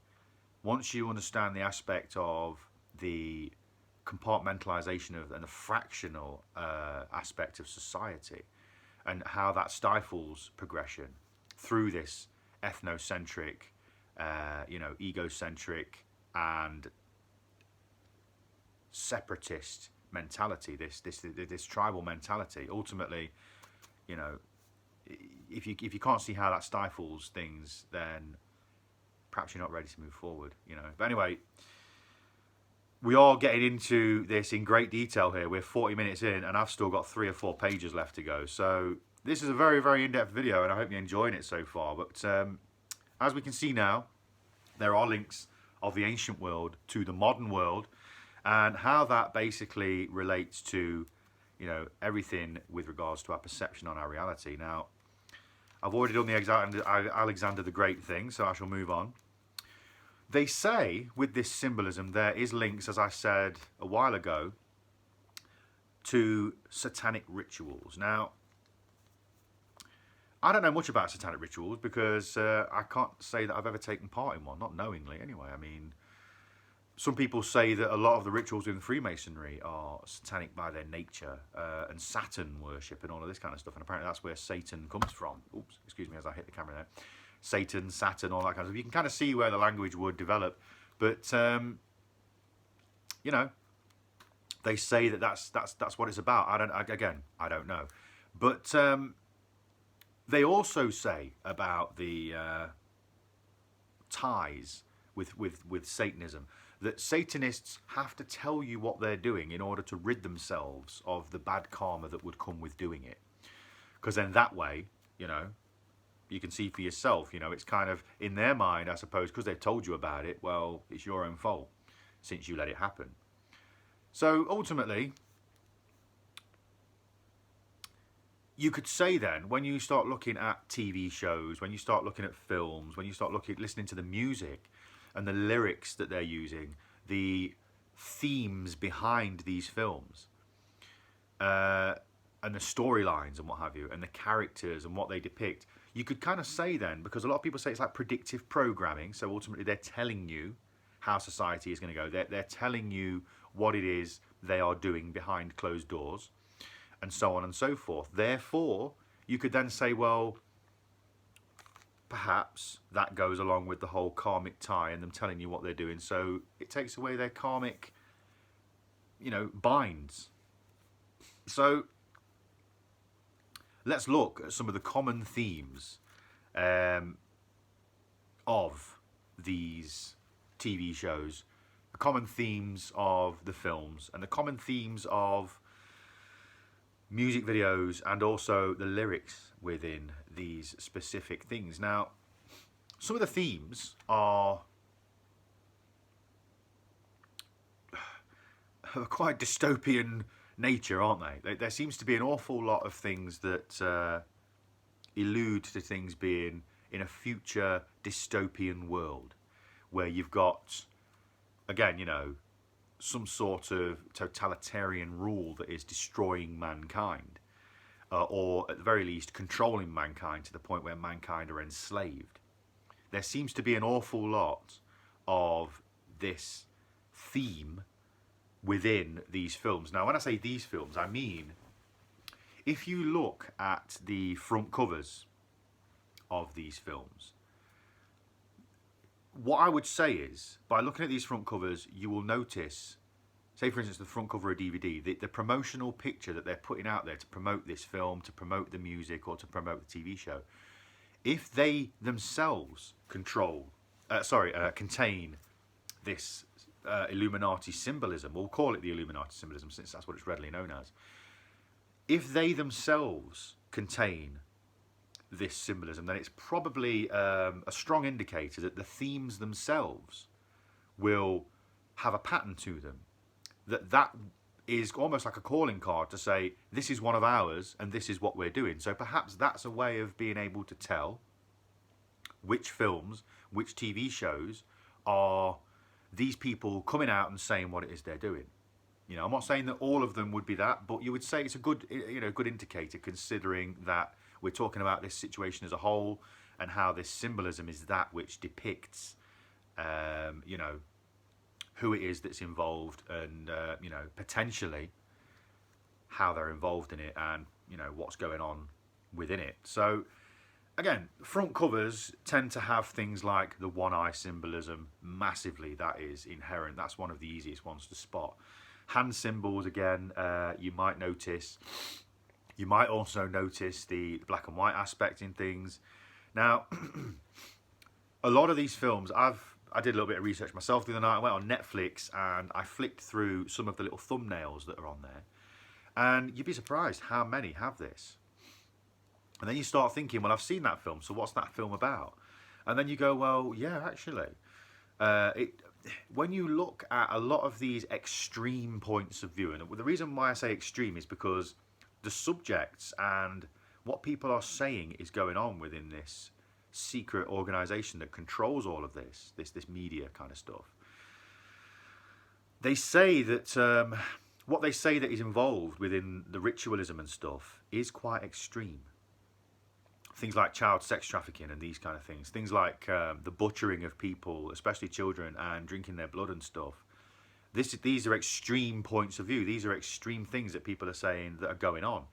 once you understand the aspect of the compartmentalization of and the fractional aspect of society, and how that stifles progression through this ethnocentric, egocentric and separatist mentality, this tribal mentality. Ultimately, if you can't see how that stifles things, then perhaps you're not ready to move forward. But anyway, we are getting into this in great detail here. We're 40 minutes in, and I've still got 3 or 4 pages left to go. So this is a very, very in-depth video, and I hope you're enjoying it so far. But as we can see now, there are links of the ancient world to the modern world, and how that basically relates to, everything with regards to our perception on our reality. Now, I've already done the Alexander the Great thing, so I shall move on. They say with this symbolism there is links, as I said a while ago, to satanic rituals. Now, I don't know much about satanic rituals because I can't say that I've ever taken part in one, not knowingly anyway. I mean, some people say that a lot of the rituals in Freemasonry are satanic by their nature, and Saturn worship and all of this kind of stuff, and apparently that's where Satan comes from. Oops, excuse me as I hit the camera there. Satan, Saturn, all that kind of stuff. You can kind of see where the language would develop, but they say that that's what it's about. I don't know, but they also say about the ties with Satanism, that Satanists have to tell you what they're doing in order to rid themselves of the bad karma that would come with doing it. Because then that way, you can see for yourself, it's kind of in their mind, I suppose, because they've told you about it, well, it's your own fault since you let it happen. So ultimately, you could say then, when you start looking at TV shows, when you start looking at films, when you start listening to the music and the lyrics that they're using, the themes behind these films, and the storylines and what have you, and the characters and what they depict, you could kind of say then, because a lot of people say it's like predictive programming, so ultimately they're telling you how society is going to go. They're telling you what it is they are doing behind closed doors, and so on and so forth. Therefore, you could then say, well, perhaps that goes along with the whole karmic tie and them telling you what they're doing. So it takes away their karmic, binds. So let's look at some of the common themes of these TV shows, the common themes of the films, and the common themes of music videos, and also the lyrics within these specific things. Now, some of the themes are quite dystopian nature, aren't they? There seems to be an awful lot of things that allude to things being in a future dystopian world where you've got, again, some sort of totalitarian rule that is destroying mankind, or at the very least controlling mankind to the point where mankind are enslaved. There seems to be an awful lot of this theme within these films. Now, when I say these films, I mean, if you look at the front covers of these films, what I would say is, by looking at these front covers, you will notice say for instance the front cover of a DVD, the promotional picture that they're putting out there to promote this film, to promote the music, or to promote the TV show, if they themselves contain this Illuminati symbolism, we'll call it the Illuminati symbolism since that's what it's readily known as, if they themselves contain this symbolism, then it's probably a strong indicator that the themes themselves will have a pattern to them, that is almost like a calling card to say this is one of ours and this is what we're doing. So perhaps that's a way of being able to tell which films, which TV shows are these people coming out and saying what it is they're doing. You know, I'm not saying that all of them would be that, but you would say it's a good, good indicator, considering that we're talking about this situation as a whole and how this symbolism is that which depicts, who it is that's involved and, potentially how they're involved in it and, what's going on within it. So, again, front covers tend to have things like the one-eye symbolism massively. That is inherent. That's one of the easiest ones to spot. Hand symbols, again, you might notice. You might also notice the black and white aspect in things. Now, a lot of these films, I did a little bit of research myself the other night. I went on Netflix and I flicked through some of the little thumbnails that are on there. And you'd be surprised how many have this. And then you start thinking, well, I've seen that film, so what's that film about? And then you go, well, yeah, actually. When you look at a lot of these extreme points of view, and the reason why I say extreme is because the subjects and what people are saying is going on within this secret organization that controls all of this media kind of stuff. They say that what they say that is involved within the ritualism and stuff is quite extreme. Things like child sex trafficking and these kind of things. Things like the butchering of people, especially children, and drinking their blood and stuff. These are extreme points of view. These are extreme things that people are saying that are going on.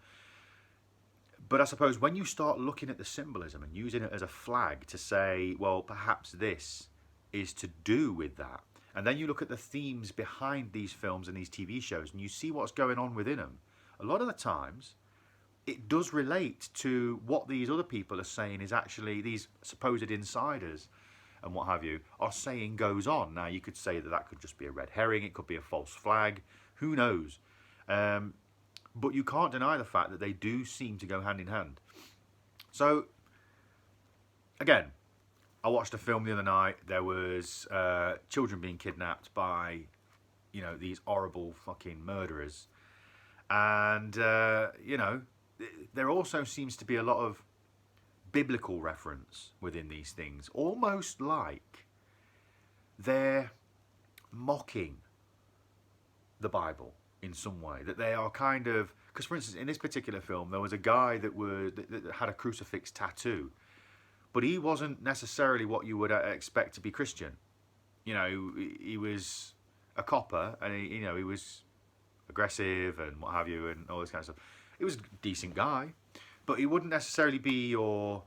But I suppose when you start looking at the symbolism and using it as a flag to say, well, perhaps this is to do with that. And then you look at the themes behind these films and these TV shows and you see what's going on within them. A lot of the times, it does relate to what these other people are saying is actually these supposed insiders and what have you are saying goes on. Now, you could say that could just be a red herring. It could be a false flag. Who knows? But you can't deny the fact that they do seem to go hand in hand. So, again, I watched a film the other night. There was children being kidnapped by, these horrible fucking murderers. And, there also seems to be a lot of biblical reference within these things. Almost like they're mocking the Bible in some way. That they are kind of... Because, for instance, in this particular film, there was a guy that had a crucifix tattoo. But he wasn't necessarily what you would expect to be Christian. He was a copper, and he was aggressive and what have you, and all this kind of stuff. He was a decent guy, but he wouldn't necessarily be what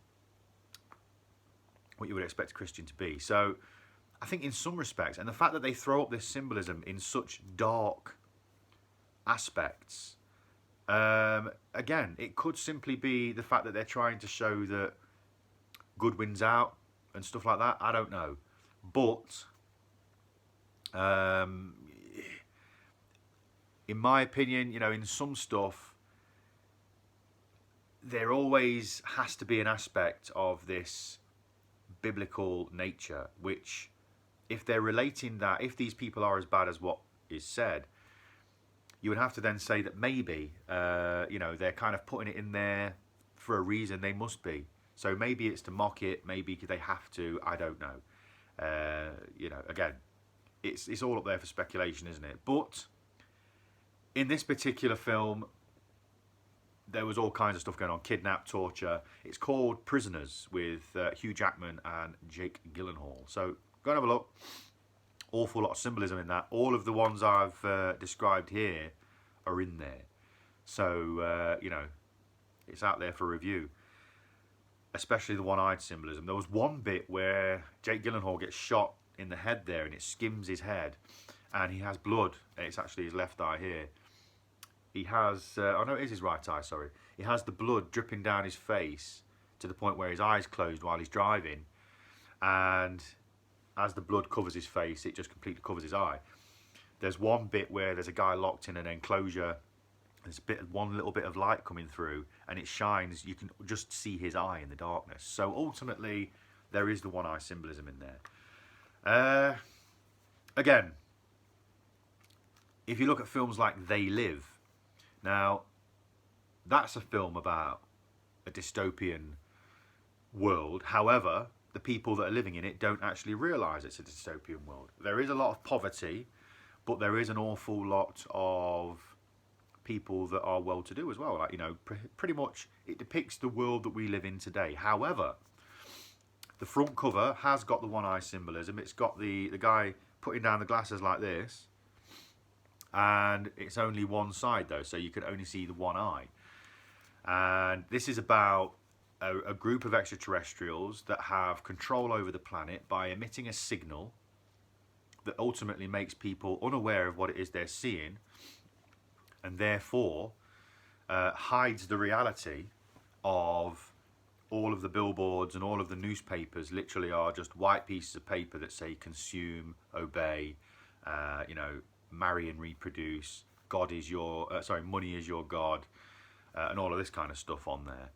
you would expect a Christian to be. So I think in some respects, and the fact that they throw up this symbolism in such dark aspects, again, it could simply be the fact that they're trying to show that good wins out and stuff like that. I don't know. But in my opinion, in some stuff, there always has to be an aspect of this biblical nature, which, if they're relating that, if these people are as bad as what is said, you would have to then say that maybe, they're kind of putting it in there for a reason. They must be. So maybe it's to mock it, maybe they have to, I don't know. Again, it's all up there for speculation, isn't it? But in this particular film, there was all kinds of stuff going on. Kidnap, torture. It's called Prisoners with Hugh Jackman and Jake Gyllenhaal. So go and have a look. Awful lot of symbolism in that. All of the ones I've described here are in there. So, it's out there for review. Especially the one-eyed symbolism. There was one bit where Jake Gyllenhaal gets shot in the head there and it skims his head. and he has blood. It's actually his left eye here. He has, oh no, it is his right eye, sorry. He has the blood dripping down his face to the point where his eye's closed while he's driving. And as the blood covers his face, it just completely covers his eye. There's one bit where there's a guy locked in an enclosure. There's one little bit of light coming through, and it shines. You can just see his eye in the darkness. So ultimately, there is the one-eye symbolism in there. Again, if you look at films like They Live, now that's a film about a dystopian world. However, the people that are living in it don't actually realise it's a dystopian world. There is a lot of poverty, but there is an awful lot of people that are well-to-do as well. Like, you know, pretty much it depicts the world that we live in today. However, the front cover has got the one-eye symbolism. It's got the guy putting down the glasses like this, and it's only one side though, so you can only see the one eye. And this is about a group of extraterrestrials that have control over the planet by emitting a signal that ultimately makes people unaware of what it is they're seeing, and therefore hides the reality of all of the billboards and all of the newspapers. Literally are just white pieces of paper that say consume, obey, you know, marry and reproduce, God is your, money is your God, and all of this kind of stuff on there.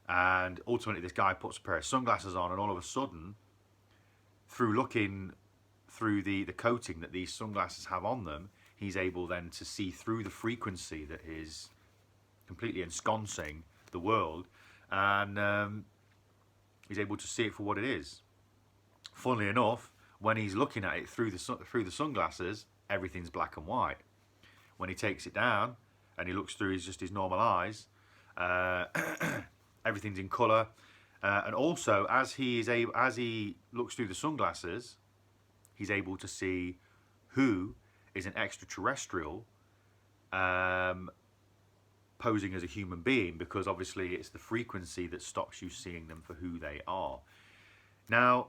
And ultimately this guy puts a pair of sunglasses on, and all of a sudden, through looking through the coating that these sunglasses have on them, he's able then to see through the frequency that is completely ensconcing the world, and he's able to see it for what it is. Funnily enough, when he's looking at it through the sunglasses, everything's black and white. When he takes it down and he looks through his normal eyes, everything's in colour. And also, as he looks through the sunglasses, he's able to see who is an extraterrestrial posing as a human being, because obviously it's the frequency that stops you seeing them for who they are. Now,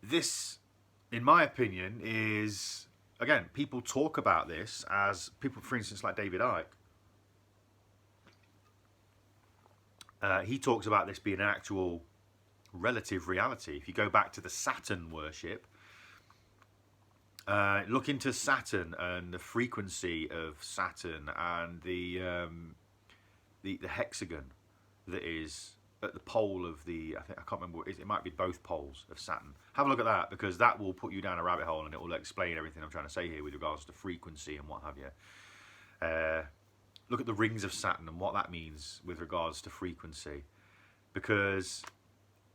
this, in my opinion, is, again, people talk about this as people, for instance, like David Icke. He talks about this being an actual relative reality. If you go back to the Saturn worship, look into Saturn and the frequency of Saturn and the hexagon that is at the pole of the, I can't remember, it might be both poles of Saturn. Have a look at that, because that will put you down a rabbit hole and it will explain everything I'm trying to say here with regards to frequency and what have you. Look at the rings of Saturn and what that means with regards to frequency, because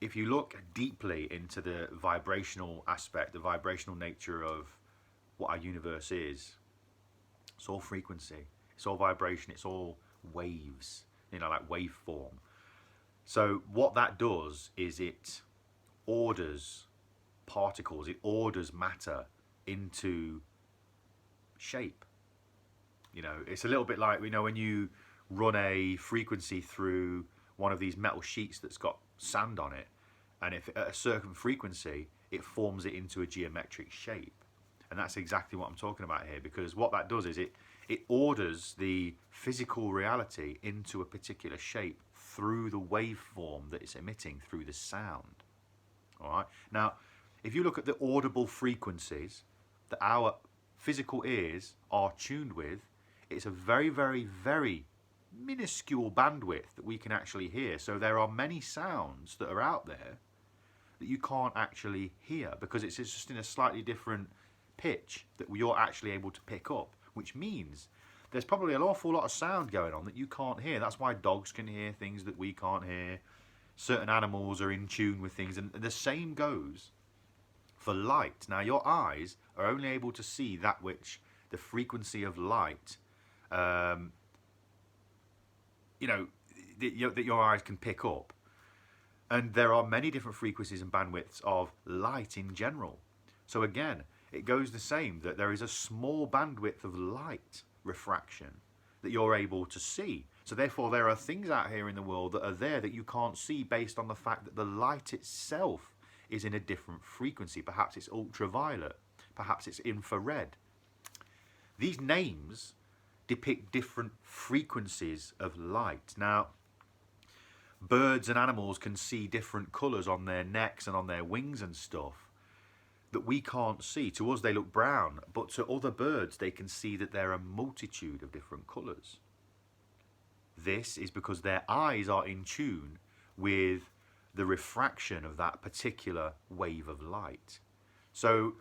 if you look deeply into the vibrational aspect, the vibrational nature of what our universe is, it's all frequency, it's all vibration, it's all waves, you know, like waveform. So what that does is it orders particles, it orders matter into shape. You know, it's a little bit like, you know, when you run a frequency through one of these metal sheets that's got sand on it, and if at a certain frequency, it forms it into a geometric shape. And that's exactly what I'm talking about here, because what that does is it orders the physical reality into a particular shape through the waveform that it's emitting through the sound. All right. Now, if you look at the audible frequencies that our physical ears are tuned with, it's a very, very, very minuscule bandwidth that we can actually hear. So there are many sounds that are out there that you can't actually hear, because it's just in a slightly different pitch that you're actually able to pick up, which means there's probably an awful lot of sound going on that you can't hear. That's why dogs can hear things that we can't hear. Certain animals are in tune with things, and the same goes for light. Now, your eyes are only able to see that which the frequency of light, you know, that your eyes can pick up. And there are many different frequencies and bandwidths of light in general. So again, it goes the same, that there is a small bandwidth of light refraction that you're able to see. So therefore, there are things out here in the world that are there that you can't see, based on the fact that the light itself is in a different frequency. Perhaps it's ultraviolet, perhaps it's infrared. These names depict different frequencies of light. Now, birds and animals can see different colours on their necks and on their wings and stuff that we can't see. To us, they look brown, but to other birds, they can see that there are a multitude of different colours. This is because their eyes are in tune with the refraction of that particular wave of light. So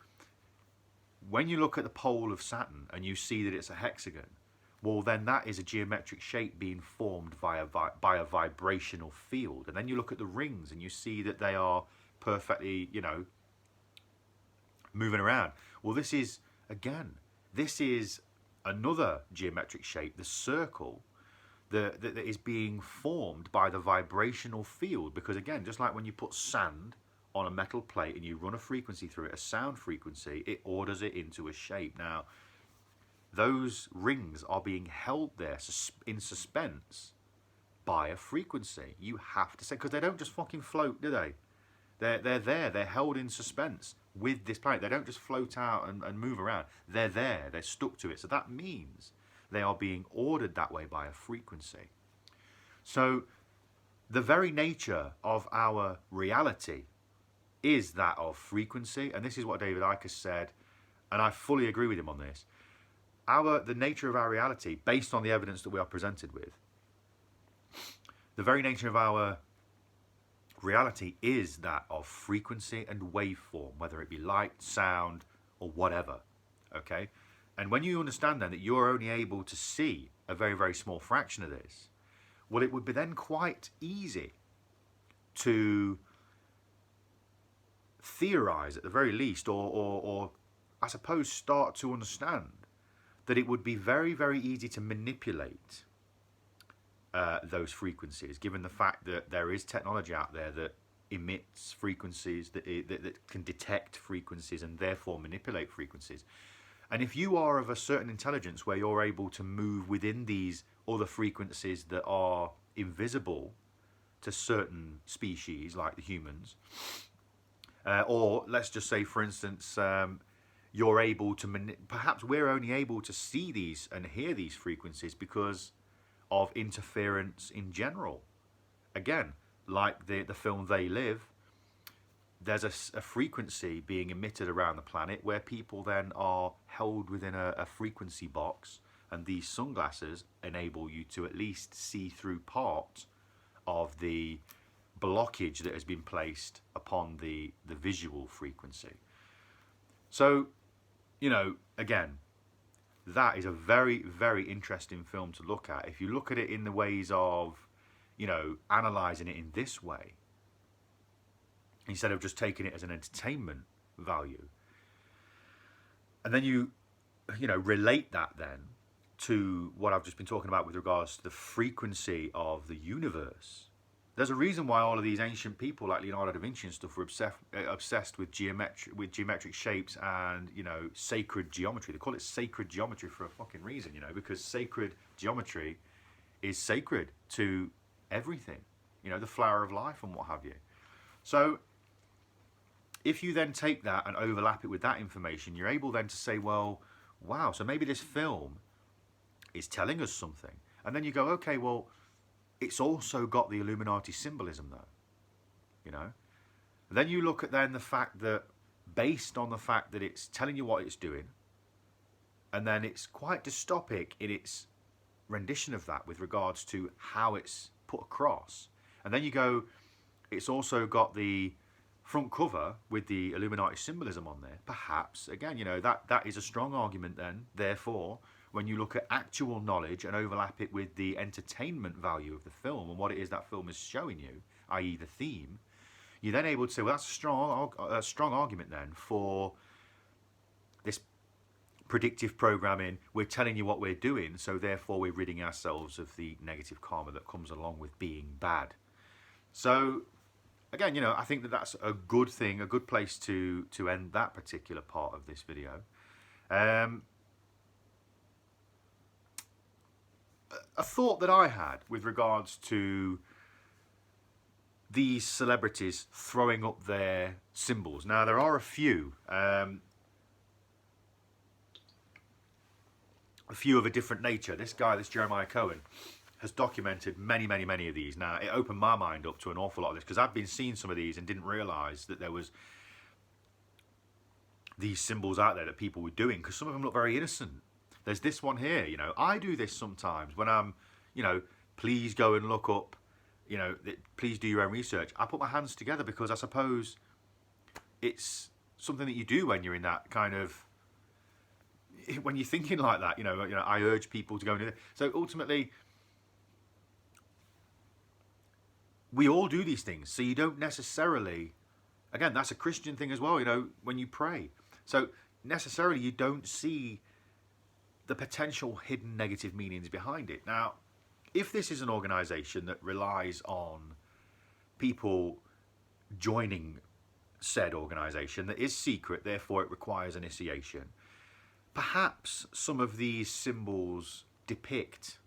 when you look at the pole of Saturn and you see that it's a hexagon, well, then that is a geometric shape being formed by a vibrational field. And then you look at the rings and you see that they are perfectly, you know, moving around. Well, this is another geometric shape, the circle, that is being formed by the vibrational field. Because again, just like when you put sand on a metal plate and you run a frequency through it, a sound frequency, it orders it into a shape. Now, those rings are being held there in suspense by a frequency. You have to say, because they don't just fucking float, do they? They're there. They're held in suspense with this planet. They don't just float out and move around. They're there. They're stuck to it. So that means they are being ordered that way by a frequency. So the very nature of our reality is that of frequency. And this is what David Icke has said, and I fully agree with him on this. The nature of our reality, based on the evidence that we are presented with, the very nature of our reality is that of frequency and waveform, whether it be light, sound, or whatever. Okay? And when you understand then that you're only able to see a very, very small fraction of this, well, it would be then quite easy to theorize at the very least, or I suppose start to understand that it would be very, very easy to manipulate those frequencies, given the fact that there is technology out there that emits frequencies, that can detect frequencies and therefore manipulate frequencies. And if you are of a certain intelligence where you're able to move within these other frequencies that are invisible to certain species like the humans, or let's just say, for instance, you're able to, perhaps we're only able to see these and hear these frequencies because of interference in general. Again, like the film They Live, there's a frequency being emitted around the planet where people then are held within a frequency box, and these sunglasses enable you to at least see through part of the blockage that has been placed upon the visual frequency. So, you know, again, that is a very, very interesting film to look at. If you look at it in the ways of, you know, analysing it in this way, instead of just taking it as an entertainment value. And then you know, relate that then to what I've just been talking about with regards to the frequency of the universe. There's a reason why all of these ancient people like Leonardo da Vinci and stuff were obsessed with geometric shapes and, you know, sacred geometry. They call it sacred geometry for a fucking reason, you know, because sacred geometry is sacred to everything, you know, the flower of life and what have you. So if you then take that and overlap it with that information, you're able then to say, well, wow, so maybe this film is telling us something. And then you go, okay, well, it's also got the Illuminati symbolism though, you know. And then you look at then the fact that, based on the fact that it's telling you what it's doing, and then it's quite dystopic in its rendition of that with regards to how it's put across. And then you go, it's also got the front cover with the Illuminati symbolism on there. Perhaps, again, you know, that is a strong argument then, therefore, when you look at actual knowledge and overlap it with the entertainment value of the film and what it is that film is showing you, i.e. the theme, you're then able to say, well, that's a strong argument then for this predictive programming. We're telling you what we're doing, so therefore we're ridding ourselves of the negative karma that comes along with being bad. So, again, you know, I think that that's a good thing, a good place to end that particular part of this video. A thought that I had with regards to these celebrities throwing up their symbols. Now, there are a few of a different nature. This guy, this Jeremiah Cohen, has documented many of these. Now, it opened my mind up to an awful lot of this, because I've been seeing some of these and didn't realise that there was these symbols out there that people were doing, because some of them look very innocent. There's this one here, you know, I do this sometimes when I'm, you know, please go and look up, you know, please do your own research. I put my hands together because I suppose it's something that you do when you're in that kind of, when you're thinking like that, you know, I urge people to go and do it. So ultimately, we all do these things. So you don't necessarily, again, that's a Christian thing as well, you know, when you pray. So necessarily you don't see the potential hidden negative meanings behind it. Now, if this is an organization that relies on people joining said organization that is secret, therefore it requires initiation, perhaps some of these symbols depict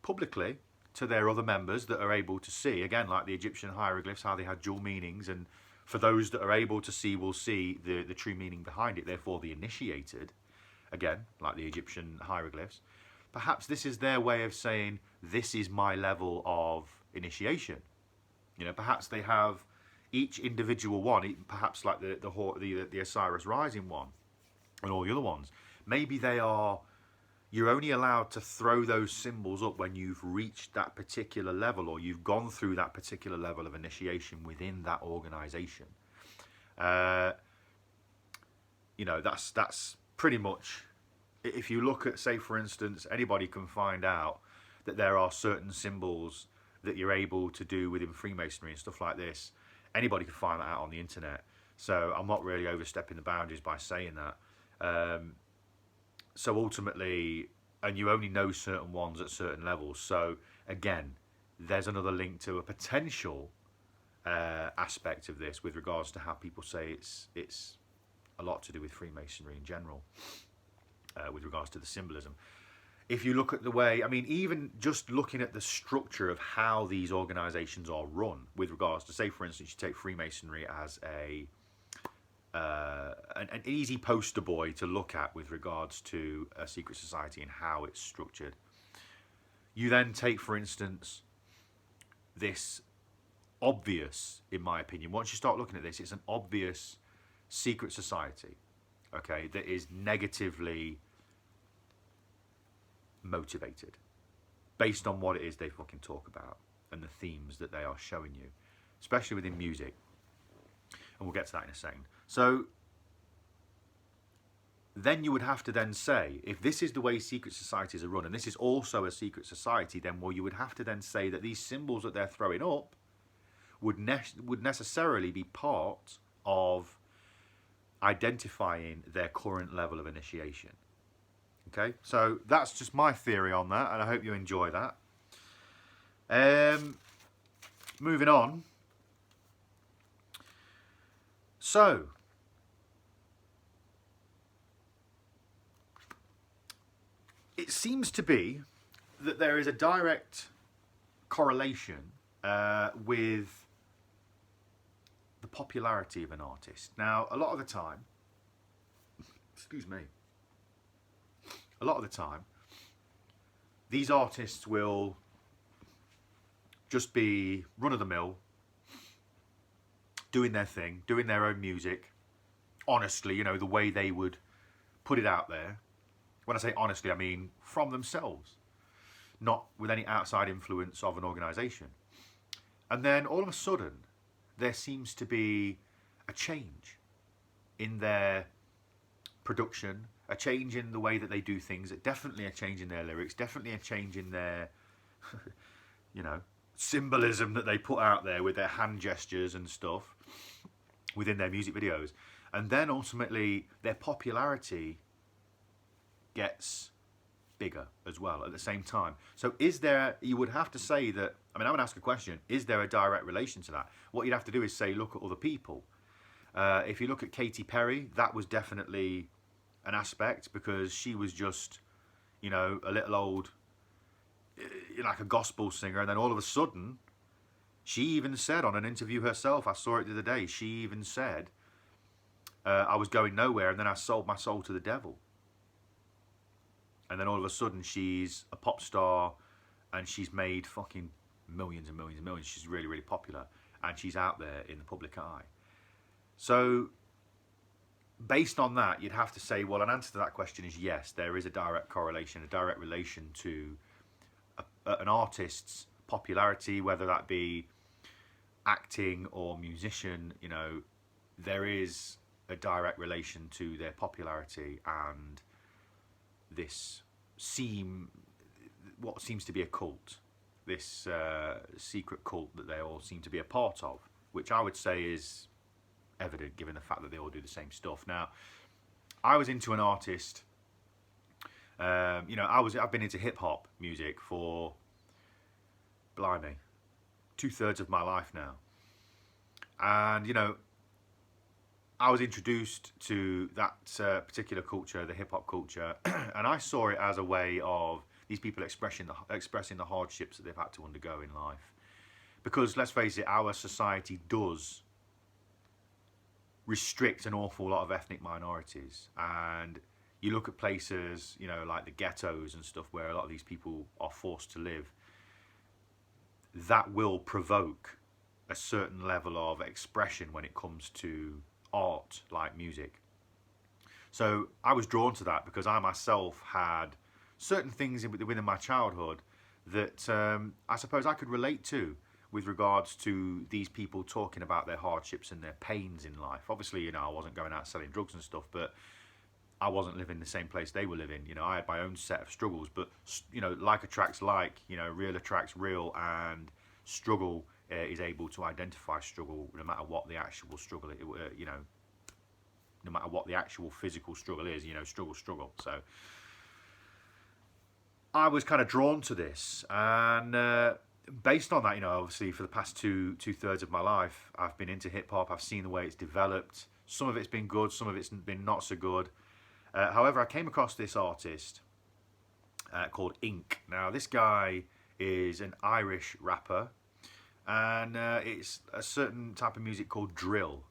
publicly to their other members that are able to see, again, like the Egyptian hieroglyphs, how they had dual meanings, and for those that are able to see will see the true meaning behind it, therefore the initiated, again, like the Egyptian hieroglyphs. Perhaps this is their way of saying, this is my level of initiation. You know, perhaps they have each individual one, perhaps like the Osiris Rising one and all the other ones. Maybe they are, you're only allowed to throw those symbols up when you've reached that particular level, or you've gone through that particular level of initiation within that organization. You know, that's pretty much, if you look at, say, for instance, anybody can find out that there are certain symbols that you're able to do within Freemasonry and stuff like this. Anybody can find that out on the internet. So I'm not really overstepping the boundaries by saying that. So ultimately, and you only know certain ones at certain levels. So again, there's another link to a potential aspect of this with regards to how people say it's a lot to do with Freemasonry in general. With regards to the symbolism. If you look at the way, I mean, even just looking at the structure of how these organizations are run with regards to, say, for instance, you take Freemasonry as an easy poster boy to look at with regards to a secret society and how it's structured. You then take, for instance, this obvious, in my opinion, once you start looking at this, it's an obvious secret society, okay, that is negatively motivated based on what it is they fucking talk about and the themes that they are showing you, especially within music, and we'll get to that in a second. So then you would have to then say, if this is the way secret societies are run, and this is also a secret society, then well, you would have to then say that these symbols that they're throwing up would necessarily be part of identifying their current level of initiation. Okay, so that's just my theory on that, and I hope you enjoy that. Moving on. So, it seems to be that there is a direct correlation with the popularity of an artist. Now, a lot of the time, a lot of the time, these artists will just be run-of-the-mill, doing their thing, doing their own music, honestly, you know, the way they would put it out there. When I say honestly, I mean from themselves, not with any outside influence of an organisation. And then all of a sudden, there seems to be a change in their production, a change in the way that they do things, definitely a change in their lyrics, definitely a change in their, you know, symbolism that they put out there with their hand gestures and stuff within their music videos. And then ultimately their popularity gets bigger as well at the same time. So is there, you would have to say that, I mean, I'm going to ask a question, is there a direct relation to that? What you'd have to do is say, look at other people. If you look at Katy Perry, that was definitely an aspect, because she was just, you know, a little old, like a gospel singer, and then all of a sudden She even said on an interview herself, I saw it the other day, she even said, I was going nowhere and then I sold my soul to the devil. And then all of a sudden she's a pop star and she's made fucking millions and millions and millions. She's really, really popular and she's out there in the public eye. So based on that, you'd have to say, well, an answer to that question is yes, there is a direct correlation, a direct relation to an artist's popularity, whether that be acting or musician. You know, there is a direct relation to their popularity and this what seems to be a cult, this secret cult that they all seem to be a part of, which I would say is evident given the fact that they all do the same stuff. Now, I was into an artist, you know, I've been into hip hop music for, blimey, 2/3 of my life now. And, you know, I was introduced to that particular culture, the hip hop culture, and I saw it as a way of these people expressing the hardships that they've had to undergo in life. Because let's face it, our society does restrict an awful lot of ethnic minorities, and you look at places, you know, like the ghettos and stuff where a lot of these people are forced to live, that will provoke a certain level of expression when it comes to art like music. So I was drawn to that because I myself had certain things within my childhood that I suppose I could relate to with regards to these people talking about their hardships and their pains in life. Obviously, you know, I wasn't going out selling drugs and stuff, but I wasn't living in the same place they were living. You know, I had my own set of struggles, but, you know, like attracts like, you know, real attracts real, and struggle is able to identify struggle no matter what the actual struggle, you know, no matter what the actual physical struggle is, you know, struggle. So I was kind of drawn to this, and based on that, you know, obviously for the past two-thirds of my life, I've been into hip hop. I've seen the way it's developed. Some of it's been good, some of it's been not so good. However, I came across this artist called Ink. Now, this guy is an Irish rapper, and it's a certain type of music called drill.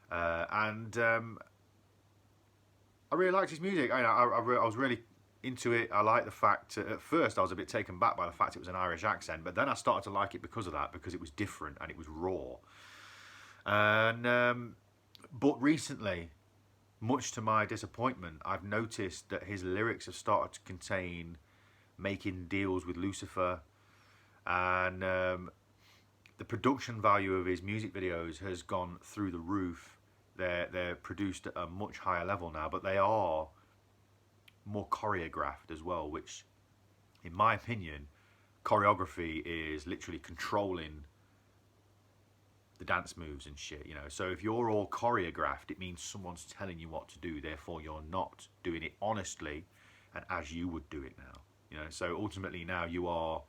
And I really liked his music. I was really into it. I liked the fact, at first I was a bit taken back by the fact it was an Irish accent, but then I started to like it because of that, because it was different and it was raw. And but recently, much to my disappointment, I've noticed that his lyrics have started to contain making deals with Lucifer, and the production value of his music videos has gone through the roof. They're produced at a much higher level now, but they are more choreographed as well, which, in my opinion, choreography is literally controlling the dance moves and shit, you know. So if you're all choreographed, it means someone's telling you what to do, therefore you're not doing it honestly and as you would do it now, you know. So ultimately now you are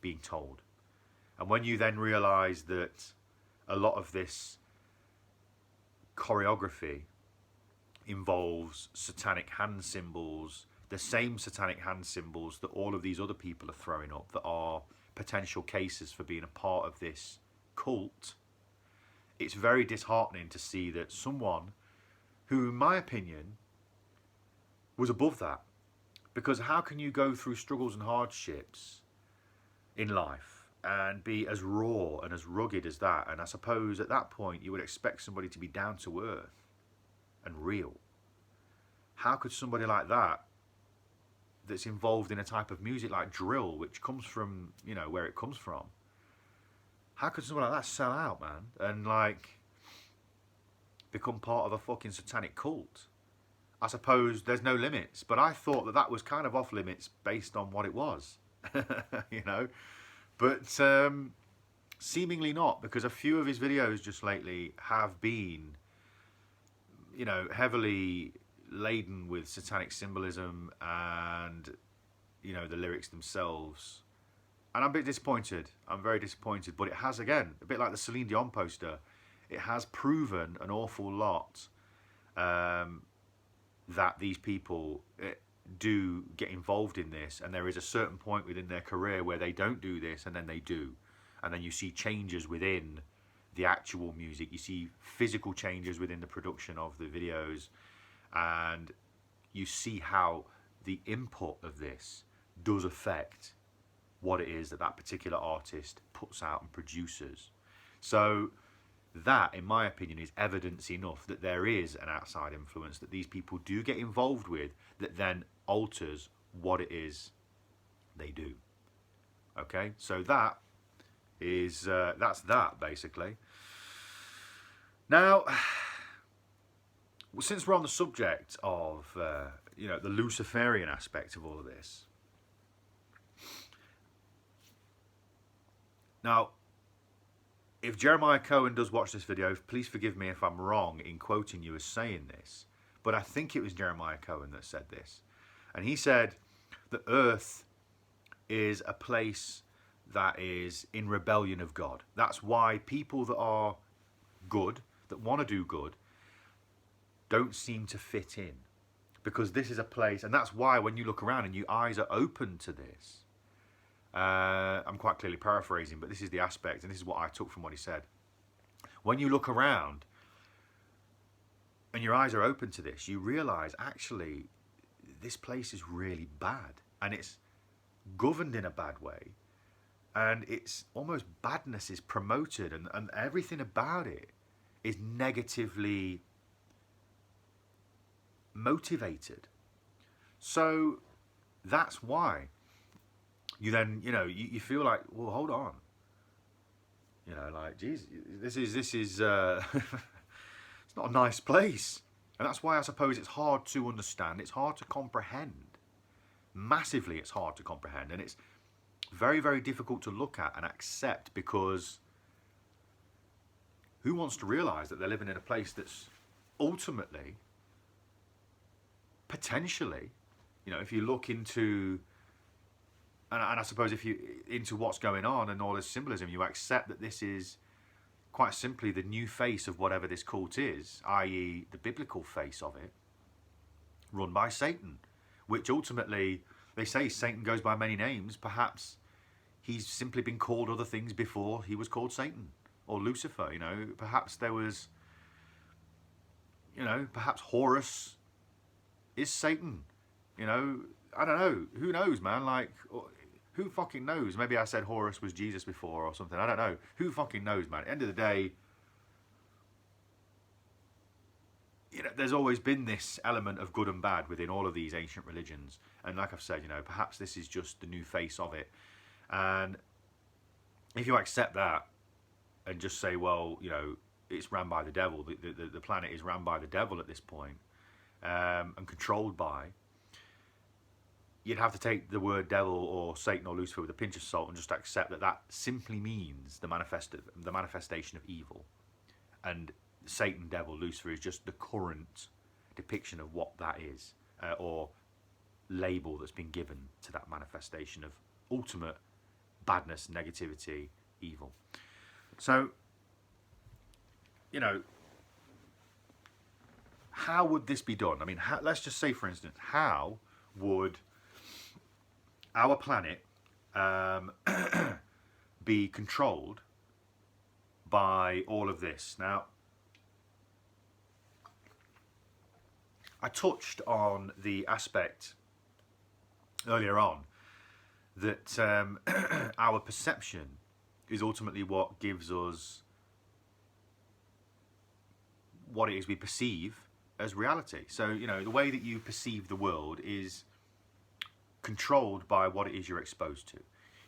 being told. And when you then realize that a lot of this choreography involves satanic hand symbols, the same satanic hand symbols that all of these other people are throwing up that are potential cases for being a part of this cult, it's very disheartening to see that someone who, in my opinion, was above that. Because how can you go through struggles and hardships in life and be as raw and as rugged as that? And I suppose at that point you would expect somebody to be down to earth and real. How could somebody like that, that's involved in a type of music like drill, which comes from, you know, where it comes from, how could someone like that sell out, man, and like become part of a fucking satanic cult? I suppose there's no limits, but I thought that that was kind of off limits based on what it was, you know. But seemingly not, because a few of his videos just lately have been, you know, heavily laden with satanic symbolism and, you know, the lyrics themselves. And I'm a bit disappointed. I'm very disappointed. But it has, again, a bit like the Celine Dion poster, it has proven an awful lot that these people do get involved in this. And there is a certain point within their career where they don't do this and then they do. and then you see changes within the actual music. You see physical changes within the production of the videos, and you see how the input of this does affect what it is that that particular artist puts out and produces. So that, in my opinion, is evidence enough that there is an outside influence that these people do get involved with that then alters what it is they do. Okay, so that is that's that basically. Now, since we're on the subject of the Luciferian aspect of all of this, now, if Jeremiah Cohen does watch this video, please forgive me if I'm wrong in quoting you as saying this, but I think it was Jeremiah Cohen that said this. And he said that Earth is a place that is in rebellion of God. That's why people that are good, that want to do good, don't seem to fit in. Because this is a place, and that's why when you look around and your eyes are open to this, I'm quite clearly paraphrasing, but this is the aspect, and this is what I took from what he said. When you look around and your eyes are open to this, you realise actually this place is really bad, and it's governed in a bad way, and it's almost badness is promoted, and everything about it is negatively motivated. So that's why you then, you feel like, well, hold on. Like, geez, this is it's not a nice place. And that's why I suppose it's hard to understand. It's hard to comprehend. Massively, it's hard to comprehend. And it's very, very difficult to look at and accept, because who wants to realise that they're living in a place that's ultimately, potentially, if you look into... And I suppose if you into what's going on and all this symbolism, you accept that this is quite simply the new face of whatever this cult is, i.e. the biblical face of it, run by Satan, which ultimately, they say Satan goes by many names. Perhaps he's simply been called other things before he was called Satan or Lucifer. Perhaps there was, perhaps Horus is Satan. I don't know. Who knows, man? Like, who fucking knows? Maybe I said Horus was Jesus before or something. I don't know. Who fucking knows, man? At the end of the day, there's always been this element of good and bad within all of these ancient religions. And like I've said, perhaps this is just the new face of it. And if you accept that and just say, well, it's ran by the devil, the planet is ran by the devil at this point, and controlled by, you'd have to take the word devil or Satan or Lucifer with a pinch of salt and just accept that that simply means the manifestation of evil. And Satan, devil, Lucifer is just the current depiction of what that is, or label that's been given to that manifestation of ultimate badness, negativity, evil. So, how would this be done? I mean, let's just say, for instance, how would our planet be controlled by all of this? Now, I touched on the aspect earlier on that our perception is ultimately what gives us what it is we perceive as reality. So, the way that you perceive the world is controlled by what it is you're exposed to.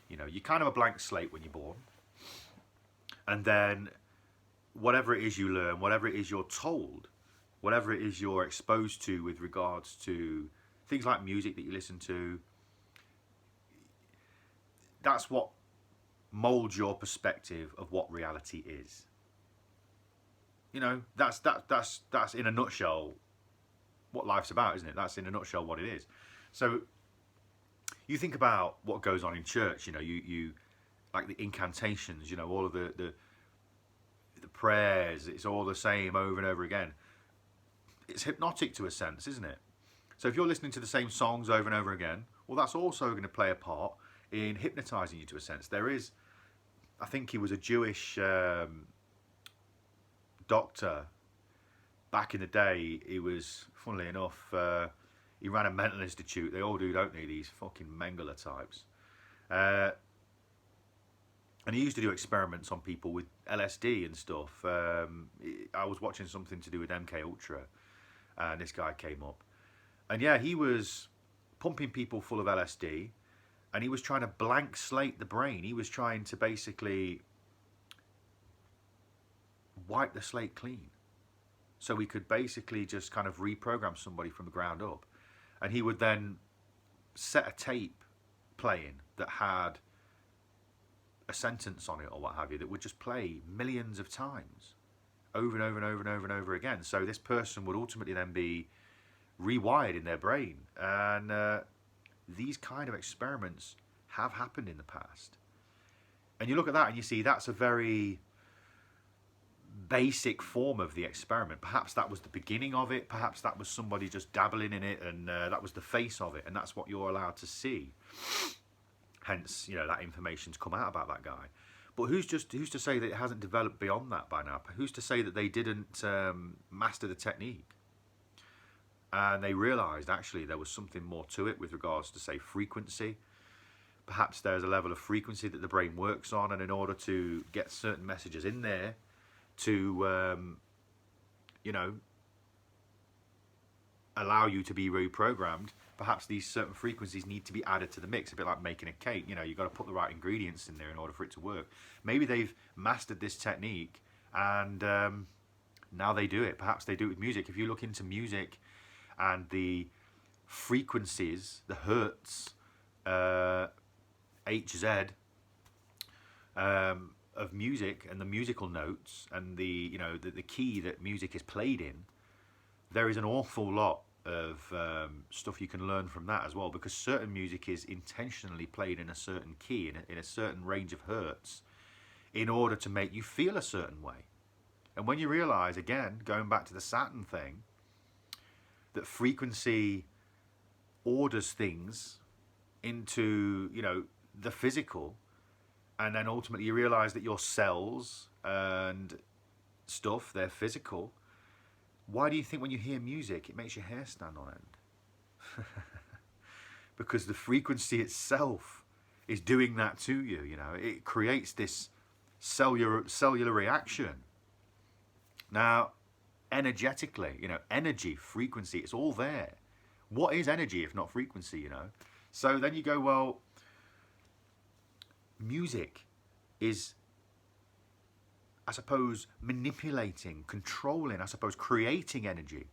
You're kind of a blank slate when you're born. And then whatever it is you learn, whatever it is you're told, whatever it is you're exposed to with regards to things like music that you listen to, that's what molds your perspective of what reality is. That's in a nutshell what life's about, isn't it? That's in a nutshell what it is. So you think about what goes on in church, you like the incantations, all of the prayers, it's all the same over and over again. It's hypnotic to a sense, isn't it? So if you're listening to the same songs over and over again, well, that's also going to play a part in hypnotizing you to a sense. There is I think he was a Jewish doctor. Back in the day, he was, funnily enough, he ran a mental institute. They all do, don't they, these fucking Mengele types. And he used to do experiments on people with LSD and stuff. I was watching something to do with MK Ultra, and this guy came up. And yeah, he was pumping people full of LSD, and he was trying to blank slate the brain. He was trying to basically wipe the slate clean. So he could basically just kind of reprogram somebody from the ground up. And he would then set a tape playing that had a sentence on it or what have you that would just play millions of times over and over and over and over and over again. So this person would ultimately then be rewired in their brain. And these kind of experiments have happened in the past. And you look at that and you see that's a very basic form of the experiment. Perhaps that was the beginning of it. Perhaps that was somebody just dabbling in it, and that was the face of it, and that's what you're allowed to see. Hence, you know, that information's come out about that guy. But who's to say that it hasn't developed beyond that by now? Who's to say that they didn't master the technique and they realised actually there was something more to it with regards to, say, frequency? Perhaps there's a level of frequency that the brain works on, and in order to get certain messages in there to, you know, allow you to be reprogrammed, perhaps these certain frequencies need to be added to the mix. A bit like making a cake, you know, you've got to put the right ingredients in there in order for it to work. Maybe they've mastered this technique and now they do it. Perhaps they do it with music. If you look into music and the frequencies, the hertz, HZ, of music and the musical notes and the, you know, the key that music is played in, there is an awful lot of stuff you can learn from that as well, because certain music is intentionally played in a certain key, in a certain range of hertz, in order to make you feel a certain way. And when you realize, again, going back to the Saturn thing, that frequency orders things into, you know, the physical, and then ultimately you realize that your cells and stuff, they're physical. Why do you think when you hear music, it makes your hair stand on end? Because the frequency itself is doing that to you, you know. It creates this cellular reaction. Now, energetically, you know, energy, frequency, it's all there. What is energy if not frequency, you know? So then you go, well, music is, I suppose, manipulating, controlling, I suppose, creating energy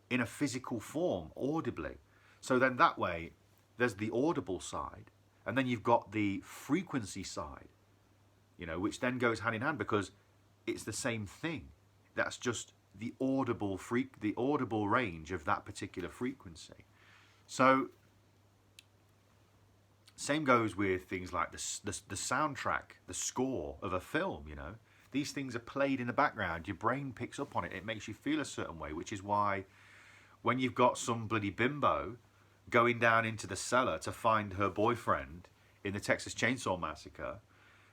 in a physical form, audibly. So then that way, there's the audible side, and then you've got the frequency side, you know, which then goes hand in hand because it's the same thing. That's just the audible range of that particular frequency. So same goes with things like the soundtrack, the score of a film, you know. These things are played in the background. Your brain picks up on it. It makes you feel a certain way, which is why when you've got some bloody bimbo going down into the cellar to find her boyfriend in the Texas Chainsaw Massacre,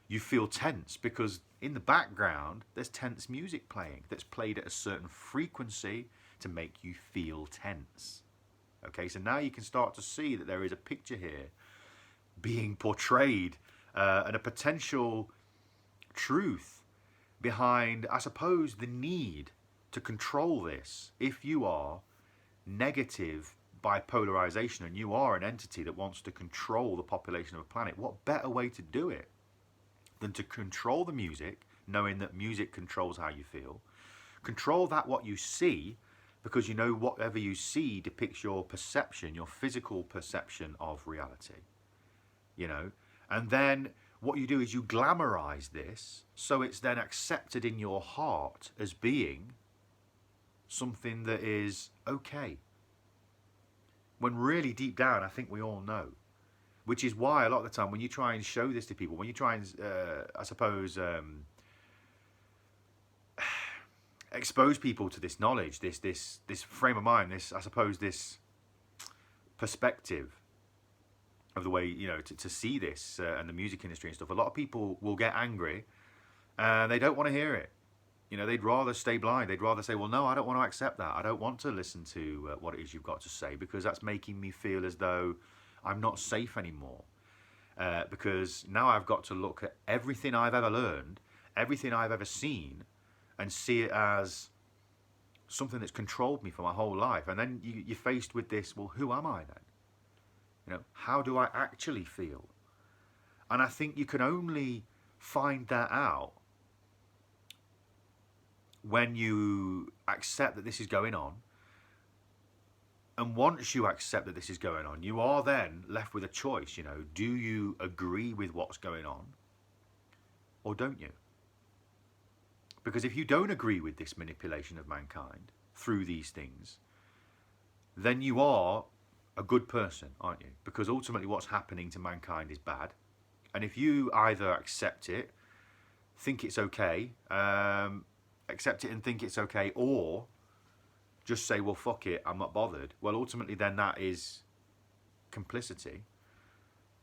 you feel tense because in the background there's tense music playing that's played at a certain frequency to make you feel tense. Okay, so now you can start to see that there is a picture here being portrayed and a potential truth behind, I suppose, the need to control this. If you are negative bipolarization and you are an entity that wants to control the population of a planet, what better way to do it than to control the music, knowing that music controls how you feel, control that what you see, because you know whatever you see depicts your perception, your physical perception of reality, you know. And then what you do is you glamorize this so it's then accepted in your heart as being something that is okay, when really deep down I think we all know. Which is why a lot of the time when you try and show this to people, when you try and, I suppose, expose people to this knowledge, this frame of mind, this, I suppose, this perspective, of the way, you know, to see this and the music industry and stuff. A lot of people will get angry and they don't want to hear it. You know, they'd rather stay blind. They'd rather say, well, no, I don't want to accept that. I don't want to listen to what it is you've got to say, because that's making me feel as though I'm not safe anymore. Because now I've got to look at everything I've ever learned, everything I've ever seen, and see it as something that's controlled me for my whole life. And then you're faced with this, well, who am I then? You know, how do I actually feel? And I think you can only find that out when you accept that this is going on. And once you accept that this is going on, you are then left with a choice, you know. Do you agree with what's going on, or don't you? Because if you don't agree with this manipulation of mankind through these things, then you are a good person, aren't you? Because ultimately what's happening to mankind is bad. And if you either accept it, think it's okay, accept it and think it's okay, or just say, well, fuck it, I'm not bothered, well, ultimately then that is complicity.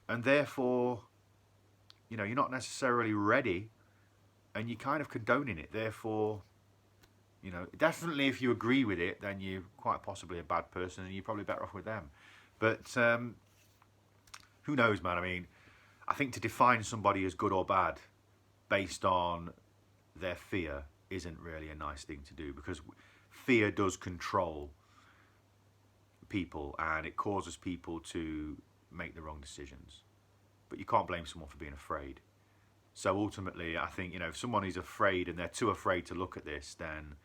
And therefore, you know, you're not necessarily ready, and you're kind of condoning it. Therefore, you know, definitely if you agree with it, then you're quite possibly a bad person, and you're probably better off with them. But who knows, man? I mean, I think to define somebody as good or bad based on their fear isn't really a nice thing to do, because fear does control people and it causes people to make the wrong decisions. But you can't blame someone for being afraid. So ultimately, I think, you know, if someone is afraid and they're too afraid to look at this, then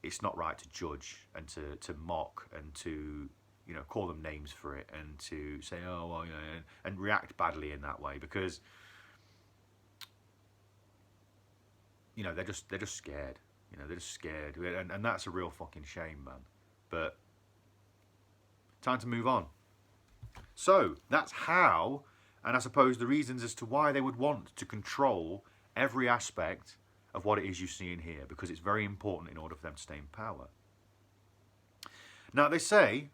it's not right to judge and to mock and to, you know, call them names for it and to say, oh, well, you know, and react badly in that way, because, you know, they're just scared. You know, they're just scared, and that's a real fucking shame, man. But time to move on. So that's how, and I suppose the reasons as to why they would want to control every aspect of what it is you see in here, because it's very important in order for them to stay in power. Now, they say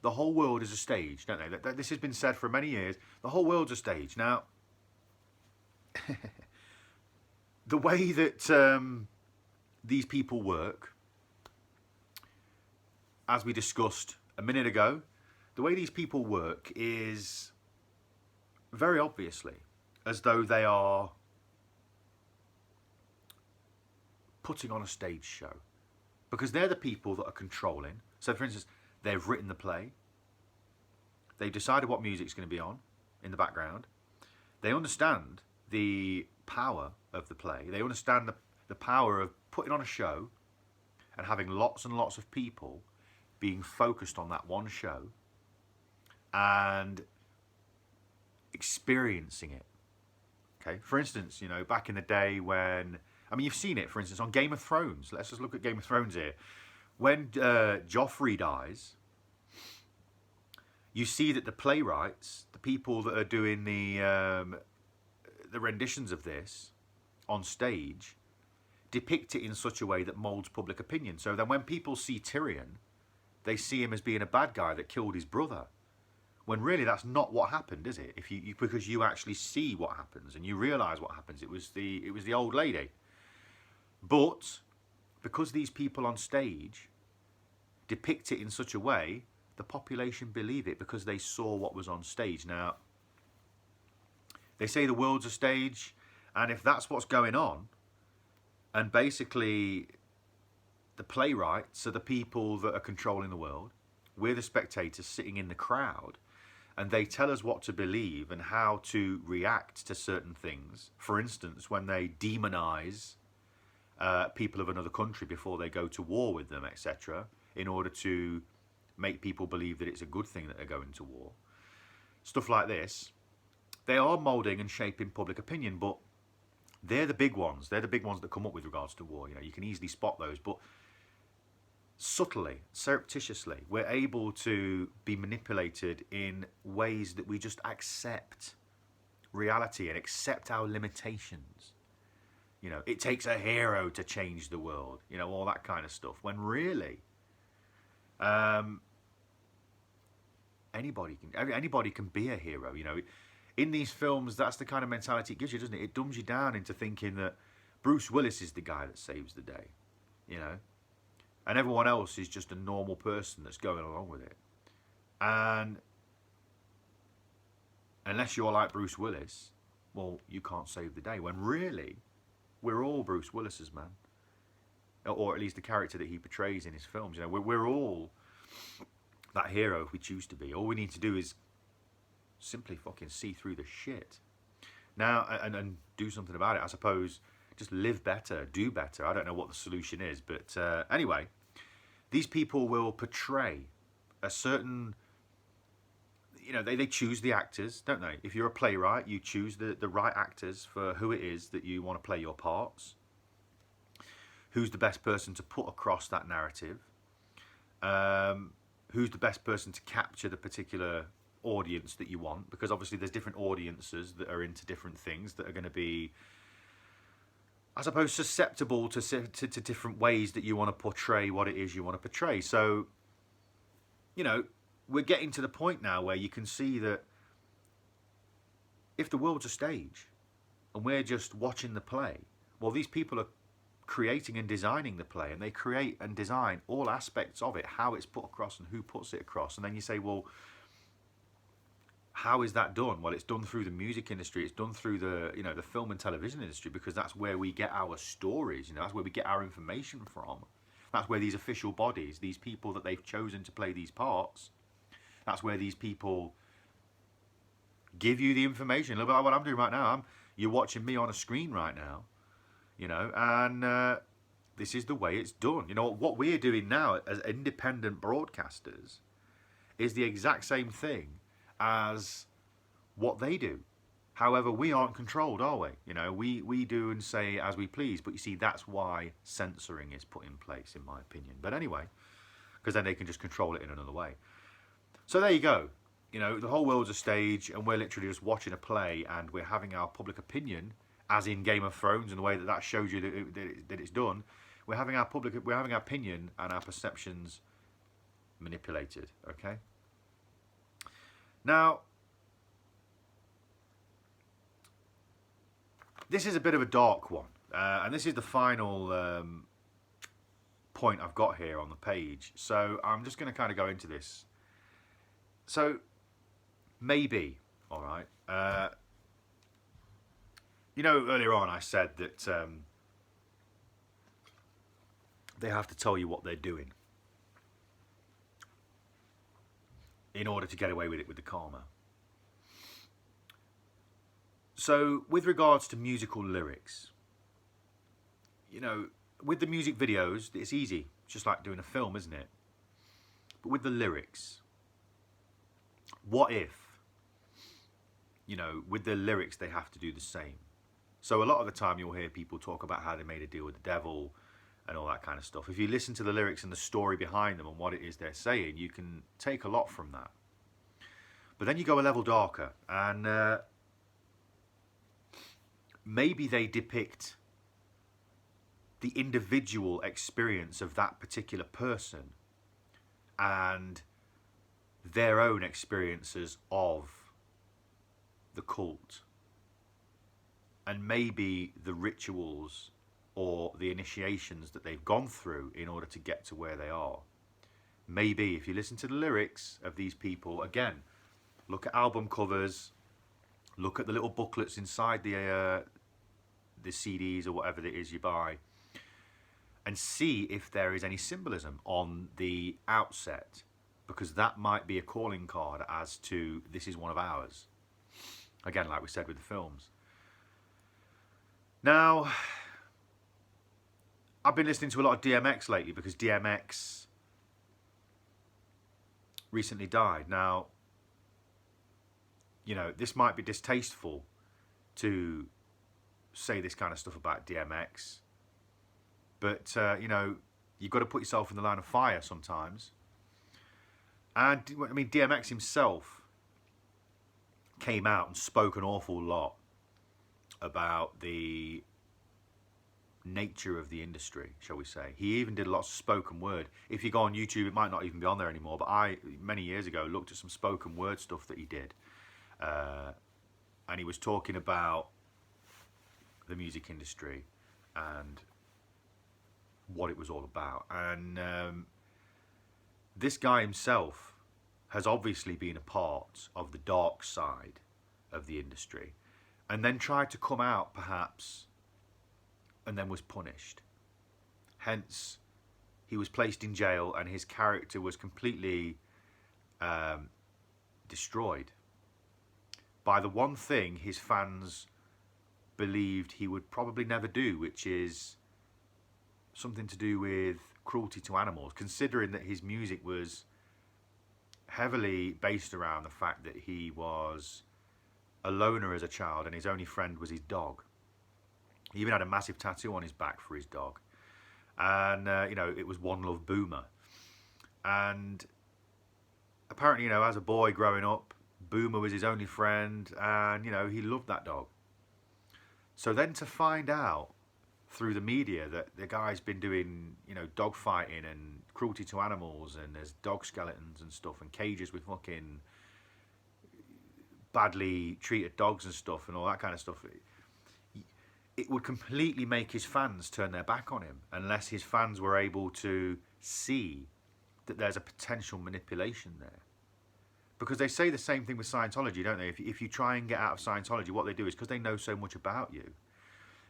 the whole world is a stage, don't they? This has been said for many years. The whole world's a stage. Now, the way that these people work, as we discussed a minute ago, the way these people work is very obviously as though they are putting on a stage show, because they're the people that are controlling. So, for instance, they've written the play, they've decided what music's going to be on in the background, they understand the power of the play, they understand the power of putting on a show and having lots and lots of people being focused on that one show and experiencing it. Okay, for instance, you know, back in the day when, I mean, you've seen it, for instance, on Game of Thrones. Let's just look at Game of Thrones here. When Joffrey dies, you see that the playwrights, the people that are doing the renditions of this on stage, depict it in such a way that molds public opinion. So then when people see Tyrion, they see him as being a bad guy that killed his brother, when really that's not what happened, is it? If you because you actually see what happens and you realise what happens, it was the old lady. But because these people on stage depict it in such a way, the population believe it because they saw what was on stage. Now, they say the world's a stage, and if that's what's going on, and basically the playwrights are the people that are controlling the world, we're the spectators sitting in the crowd, and they tell us what to believe and how to react to certain things. For instance, when they demonize people of another country before they go to war with them, etc., in order to make people believe that it's a good thing that they're going to war. Stuff like this. They are moulding and shaping public opinion, but they're the big ones. They're the big ones that come up with regards to war. You know, you can easily spot those, but subtly, surreptitiously, we're able to be manipulated in ways that we just accept reality and accept our limitations. You know, it takes a hero to change the world, you know, all that kind of stuff. When really, anybody can be a hero. You know, in these films, that's the kind of mentality it gives you, doesn't it? It dumbs you down into thinking that Bruce Willis is the guy that saves the day, you know, and everyone else is just a normal person that's going along with it. And unless you're like Bruce Willis, well, you can't save the day. When really, we're all Bruce Willis's, man. Or at least the character that he portrays in his films. You know, we're all that hero if we choose to be. All we need to do is simply fucking see through the shit. Now, and do something about it. I suppose just live better, do better. I don't know what the solution is. But anyway, these people will portray a certain... You know, they choose the actors, don't they? If you're a playwright, you choose the right actors for who it is that you want to play your parts. Who's the best person to put across that narrative? Who's the best person to capture the particular audience that you want? Because obviously there's different audiences that are into different things that are going to be, I suppose, susceptible to different ways that you want to portray what it is you want to portray. So, you know, we're getting to the point now where you can see that if the world's a stage and we're just watching the play, well, these people are creating and designing the play, and they create and design all aspects of it, how it's put across and who puts it across. And then you say, well, how is that done? Well, it's done through the music industry. It's done through the, you know, the film and television industry, because that's where we get our stories. You know, that's where we get our information from. That's where these official bodies, these people that they've chosen to play these parts, that's where these people give you the information. A little bit like what I'm doing right now. You're watching me on a screen right now, you know, and this is the way it's done. You know, what we're doing now as independent broadcasters is the exact same thing as what they do. However, we aren't controlled, are we? You know, we do and say as we please. But you see, that's why censoring is put in place, in my opinion. But anyway, because then they can just control it in another way. So there you go. You know, the whole world's a stage, and we're literally just watching a play, and we're having our public opinion, as in Game of Thrones, and the way that shows you that it's done. We're having our opinion and our perceptions manipulated. Okay. Now, this is a bit of a dark one, and this is the final point I've got here on the page. So I'm just going to kind of go into this. So, maybe, all right, you know, earlier on I said that they have to tell you what they're doing in order to get away with it with the karma. So, with regards to musical lyrics, you know, with the music videos, it's easy. It's just like doing a film, isn't it? But with the lyrics... What if, you know, with the lyrics they have to do the same? So a lot of the time you'll hear people talk about how they made a deal with the devil and all that kind of stuff. If you listen to the lyrics and the story behind them and what it is they're saying, you can take a lot from that. But then you go a level darker, and maybe they depict the individual experience of that particular person and their own experiences of the cult, and maybe the rituals or the initiations that they've gone through in order to get to where they are. Maybe if you listen to the lyrics of these people, again, look at album covers, look at the little booklets inside the CDs or whatever it is you buy, and see if there is any symbolism on the outset, because that might be a calling card as to this is one of ours. Again, like we said with the films. Now, I've been listening to a lot of DMX lately because DMX recently died. Now, you know, this might be distasteful to say this kind of stuff about DMX, but, you know, you've got to put yourself in the line of fire sometimes. And, I mean, DMX himself came out and spoke an awful lot about the nature of the industry, shall we say. He even did lots of spoken word. If you go on YouTube, it might not even be on there anymore, but I, many years ago, looked at some spoken word stuff that he did. And he was talking about the music industry and what it was all about. And this guy himself has obviously been a part of the dark side of the industry, and then tried to come out, perhaps, and then was punished. Hence, he was placed in jail, and his character was completely destroyed by the one thing his fans believed he would probably never do, which is something to do with cruelty to animals, considering that his music was heavily based around the fact that he was a loner as a child and his only friend was his dog. He even had a massive tattoo on his back for his dog. And, it was One Love Boomer. And apparently, as a boy growing up, Boomer was his only friend, and, he loved that dog. So then to find out through the media that the guy's been doing, dog fighting and cruelty to animals, and there's dog skeletons and stuff, and cages with fucking badly treated dogs and stuff, and all that kind of stuff, it would completely make his fans turn their back on him, unless his fans were able to see that there's a potential manipulation there. Because they say the same thing with Scientology, don't they? If you try and get out of Scientology, what they do is, because they know so much about you,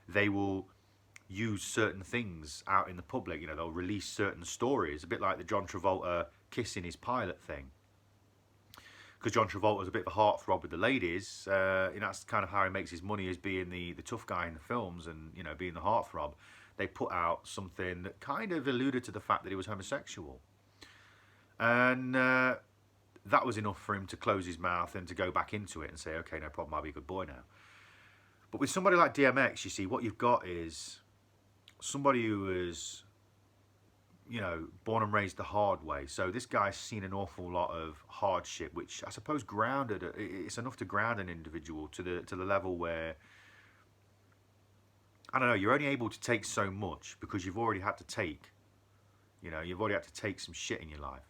they will use certain things out in the public. They'll release certain stories, a bit like the John Travolta kissing his pilot thing. Because John Travolta was a bit of a heartthrob with the ladies. That's kind of how he makes his money, as being the tough guy in the films and, being the heartthrob. They put out something that kind of alluded to the fact that he was homosexual. And that was enough for him to close his mouth and to go back into it and say, okay, no problem, I'll be a good boy now. But with somebody like DMX, you see, what you've got is somebody who was, born and raised the hard way. So this guy's seen an awful lot of hardship, which I suppose it's enough to ground an individual to the level where, I don't know, you're only able to take so much because you've already had to take, you've already had to take some shit in your life.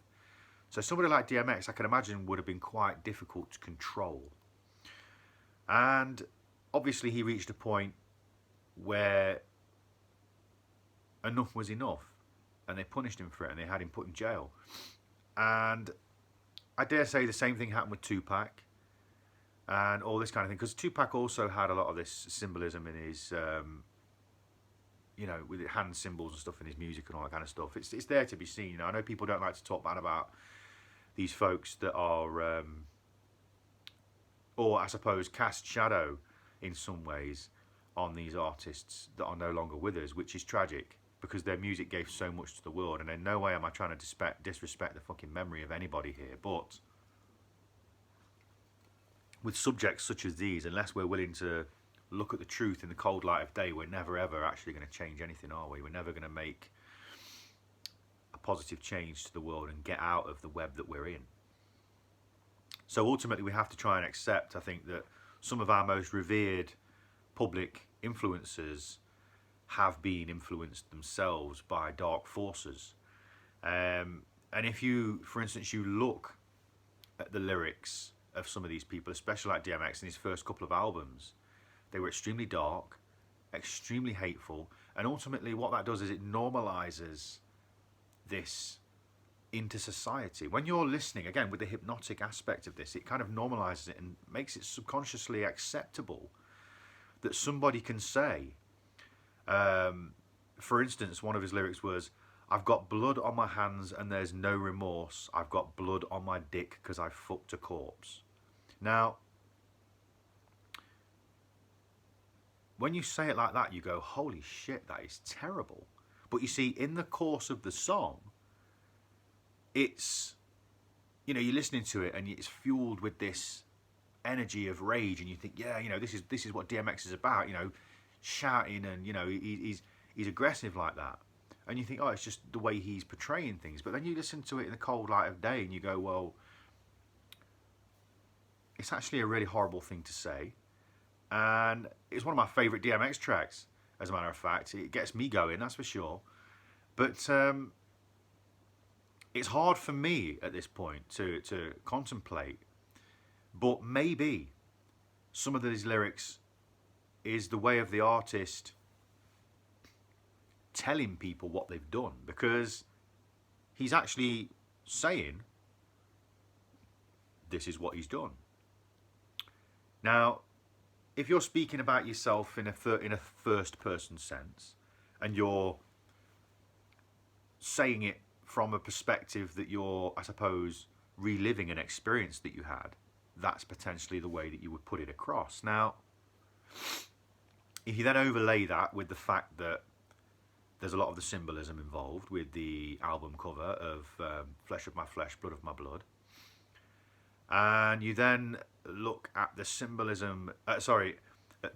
So somebody like DMX, I can imagine, would have been quite difficult to control. And obviously he reached a point where enough was enough, and they punished him for it, and they had him put in jail. And I dare say the same thing happened with Tupac and all this kind of thing, because Tupac also had a lot of this symbolism in his, with hand symbols and stuff in his music and all that kind of stuff. It's there to be seen. I know people don't like to talk bad about these folks that are, or I suppose cast shadow in some ways on these artists that are no longer with us, which is tragic, because their music gave so much to the world. And in no way am I trying to disrespect the fucking memory of anybody here, but with subjects such as these, unless we're willing to look at the truth in the cold light of day, we're never ever actually going to change anything, are we? We're never going to make a positive change to the world and get out of the web that we're in. So ultimately we have to try and accept, I think, that some of our most revered public influencers have been influenced themselves by dark forces. And if you, for instance, you look at the lyrics of some of these people, especially like DMX in his first couple of albums, they were extremely dark, extremely hateful, and ultimately what that does is it normalizes this into society. When you're listening, again, with the hypnotic aspect of this, it kind of normalizes it and makes it subconsciously acceptable that somebody can say, for instance, one of his lyrics was, "I've got blood on my hands and there's no remorse. I've got blood on my dick because I fucked a corpse." Now, when you say it like that, you go, holy shit, that is terrible. But you see, in the course of the song, it's, you're listening to it and it's fueled with this energy of rage, and you think, yeah, this is what DMX is about, shouting, and he's aggressive like that, and you think, oh, it's just the way he's portraying things. But then you listen to it in the cold light of day and you go, well, it's actually a really horrible thing to say. And it's one of my favourite DMX tracks. as a matter of fact. It gets me going, that's for sure. But it's hard for me at this point to contemplate. But maybe some of these lyrics is the way of the artist telling people what they've done, because he's actually saying this is what he's done. Now, if you're speaking about yourself in a first person sense, and you're saying it from a perspective that you're, I suppose, reliving an experience that you had, that's potentially the way that you would put it across. Now, if you then overlay that with the fact that there's a lot of the symbolism involved with the album cover of Flesh of My Flesh, Blood of My Blood, and you then look at the symbolism, at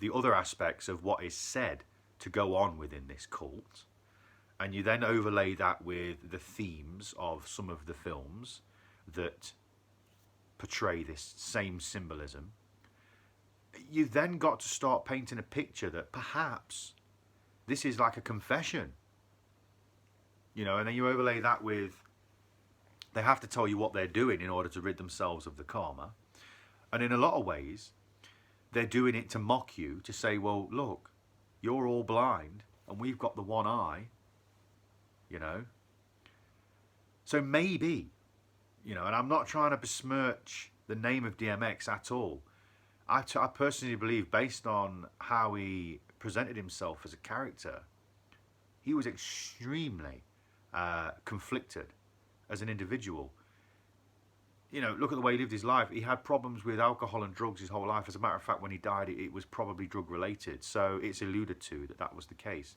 the other aspects of what is said to go on within this cult, and you then overlay that with the themes of some of the films that portray this same symbolism, you've then got to start painting a picture that perhaps this is like a confession, you know, and then you overlay that with they have to tell you what they're doing in order to rid themselves of the karma. And in a lot of ways, they're doing it to mock you, to say, well, look, you're all blind and we've got the one eye, you know. So maybe, you know, and I'm not trying to besmirch the name of DMX at all. I personally believe, based on how he presented himself as a character, he was extremely conflicted as an individual. You know, look at the way he lived his life. He had problems with alcohol and drugs his whole life. As a matter of fact, when he died, it was probably drug related. So it's alluded to that was the case.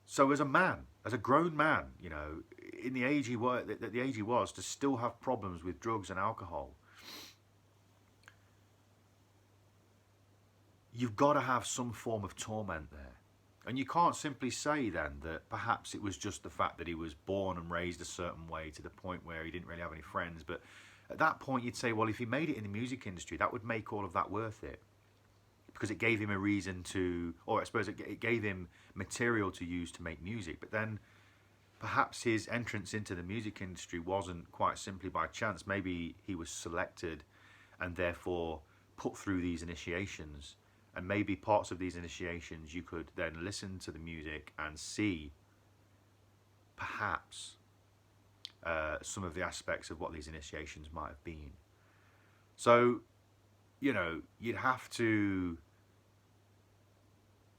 So as a man, as a grown man, you know, in the age he was, at the age he was, to still have problems with drugs and alcohol, you've got to have some form of torment there. And you can't simply say then that perhaps it was just the fact that he was born and raised a certain way to the point where he didn't really have any friends. But at that point you'd say, well, if he made it in the music industry, that would make all of that worth it. Because it gave him a reason to, or I suppose it gave him material to use to make music. But then perhaps his entrance into the music industry wasn't quite simply by chance. Maybe he was selected and therefore put through these initiations. And maybe parts of these initiations you could then listen to the music and see perhaps some of the aspects of what these initiations might have been. So, you know, you'd have to,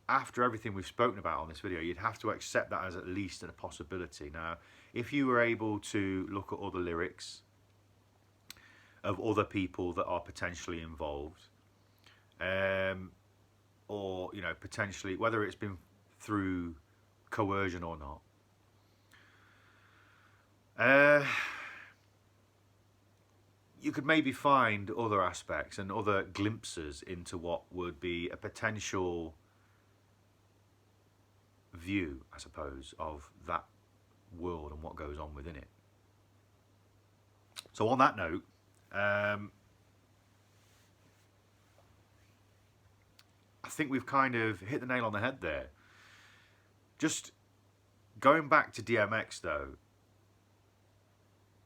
after everything we've spoken about on this video, you'd have to accept that as at least a possibility. Now, if you were able to look at other lyrics of other people that are potentially involved, or, you know, potentially, whether it's been through coercion or not, you could maybe find other aspects and other glimpses into what would be a potential view, I suppose, of that world and what goes on within it. So on that note, I think we've kind of hit the nail on the head there. Just going back to DMX though,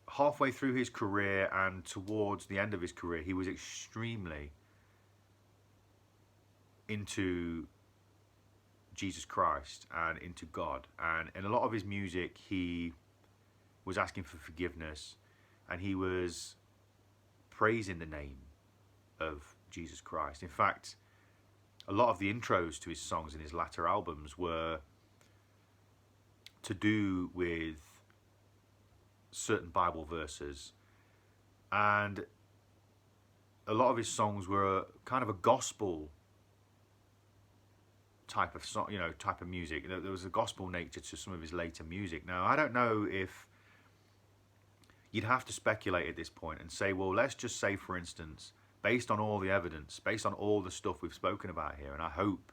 halfway through his career and towards the end of his career, he was extremely into Jesus Christ and into God. And in a lot of his music, he was asking for forgiveness and he was praising the name of Jesus Christ. In fact, a lot of the intros to his songs in his latter albums were to do with certain Bible verses, and a lot of his songs were kind of a gospel type of song, you know, type of music. There was a gospel nature to some of his later music. Now, I don't know if you'd have to speculate at this point and say, well, let's just say, for instance, based on all the evidence, based on all the stuff we've spoken about here, and I hope,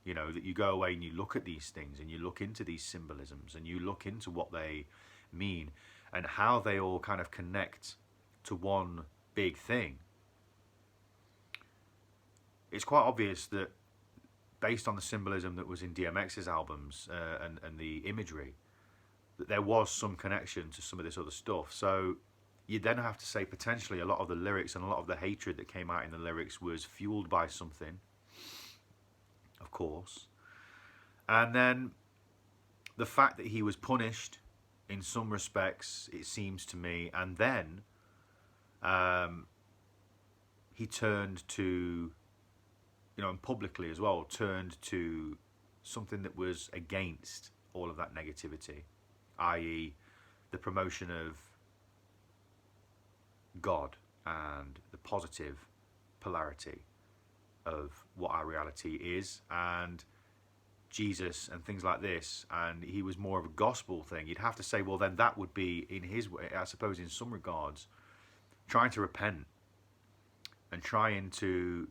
you know, that you go away and you look at these things and you look into these symbolisms and you look into what they mean and how they all kind of connect to one big thing. It's quite obvious that based on the symbolism that was in DMX's albums and the imagery, that there was some connection to some of this other stuff. So you then have to say potentially a lot of the lyrics and a lot of the hatred that came out in the lyrics was fueled by something, of course. And then the fact that he was punished in some respects, it seems to me, and then he turned to, and publicly as well, turned to something that was against all of that negativity, i.e. the promotion of God and the positive polarity of what our reality is, and Jesus and things like this. And he was more of a gospel thing. You'd have to say, well, then that would be, in his way, I suppose, in some regards, trying to repent and trying to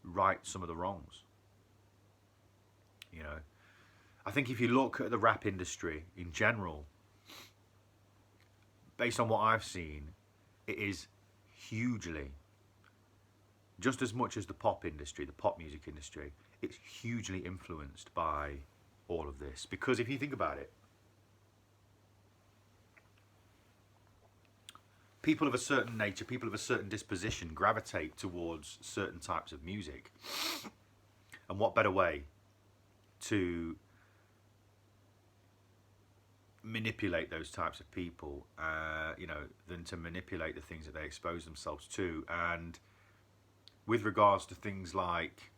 right some of the wrongs. I think if you look at the rap industry in general, based on what I've seen, it is hugely, just as much as the pop industry, the pop music industry, it's hugely influenced by all of this. Because if you think about it, people of a certain nature, people of a certain disposition gravitate towards certain types of music. And what better way to manipulate those types of people, than to manipulate the things that they expose themselves to. And with regards to things like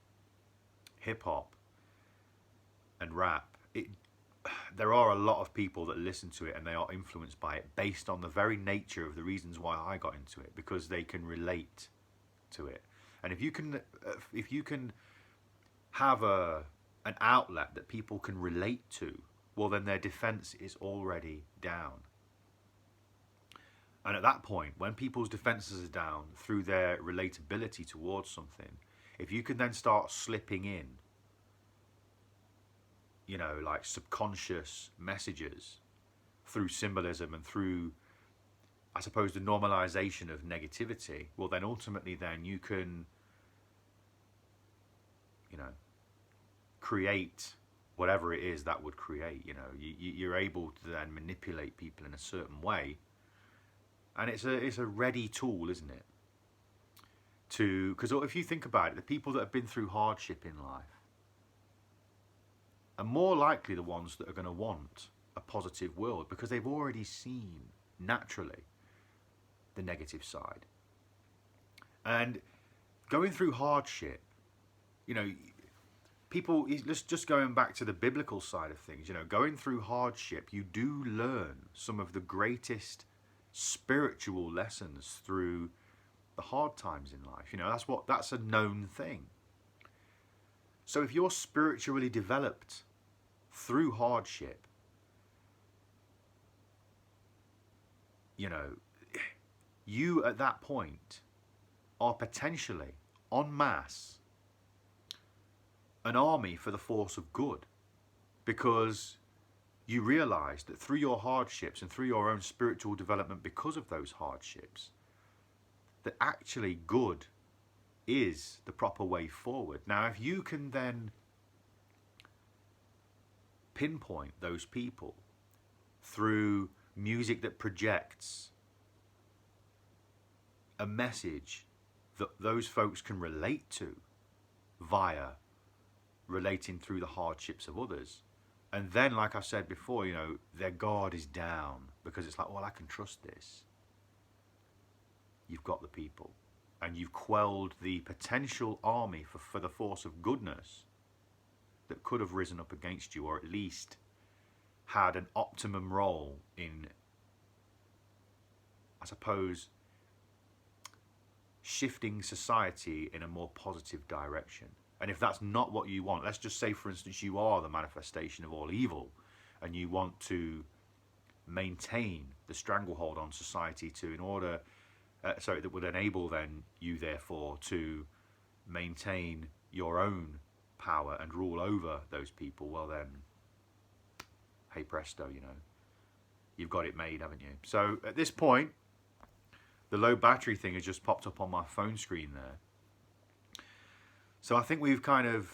hip-hop and rap, there are a lot of people that listen to it and they are influenced by it based on the very nature of the reasons why I got into it, because they can relate to it. And if you can have an outlet that people can relate to, well, then their defense is already down. And at that point, when people's defenses are down through their relatability towards something, if you can then start slipping in, like subconscious messages through symbolism and through, I suppose, the normalization of negativity, well, then ultimately then you can, create whatever it is that would create. You're able to then manipulate people in a certain way. And it's a ready tool, isn't it? Because if you think about it, the people that have been through hardship in life are more likely the ones that are going to want a positive world, because they've already seen naturally the negative side. And going through hardship, people, just going back to the biblical side of things, going through hardship, you do learn some of the greatest spiritual lessons through the hard times in life. That's a known thing. So if you're spiritually developed through hardship, you at that point are potentially en masse an army for the force of good, because you realize that through your hardships and through your own spiritual development because of those hardships, that actually good is the proper way forward. Now, if you can then pinpoint those people through music that projects a message that those folks can relate to via relating through the hardships of others, and then, like I've said before, their guard is down because it's like, well, I can trust this. You've got the people, and you've quelled the potential army for the force of goodness that could have risen up against you, or at least had an optimum role in, I suppose, shifting society in a more positive direction. And if that's not what you want, let's just say, for instance, you are the manifestation of all evil, and you want to maintain the stranglehold on society that would enable then you, therefore, to maintain your own power and rule over those people, well then, hey presto, you've got it made, haven't you? So at this point, the low battery thing has just popped up on my phone screen there. So I think we've kind of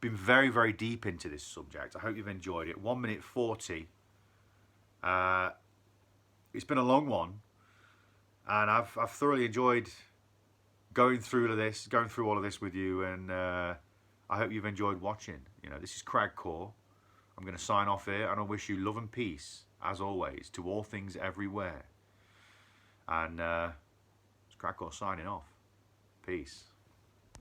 been very, very deep into this subject. I hope you've enjoyed it. 1 minute 40. It's been a long one, and I've thoroughly enjoyed going through all of this with you, and I hope you've enjoyed watching. You know, this is Cragcore. I'm going to sign off here, and I wish you love and peace, as always, to all things everywhere. And it's Cragcore signing off. Peace.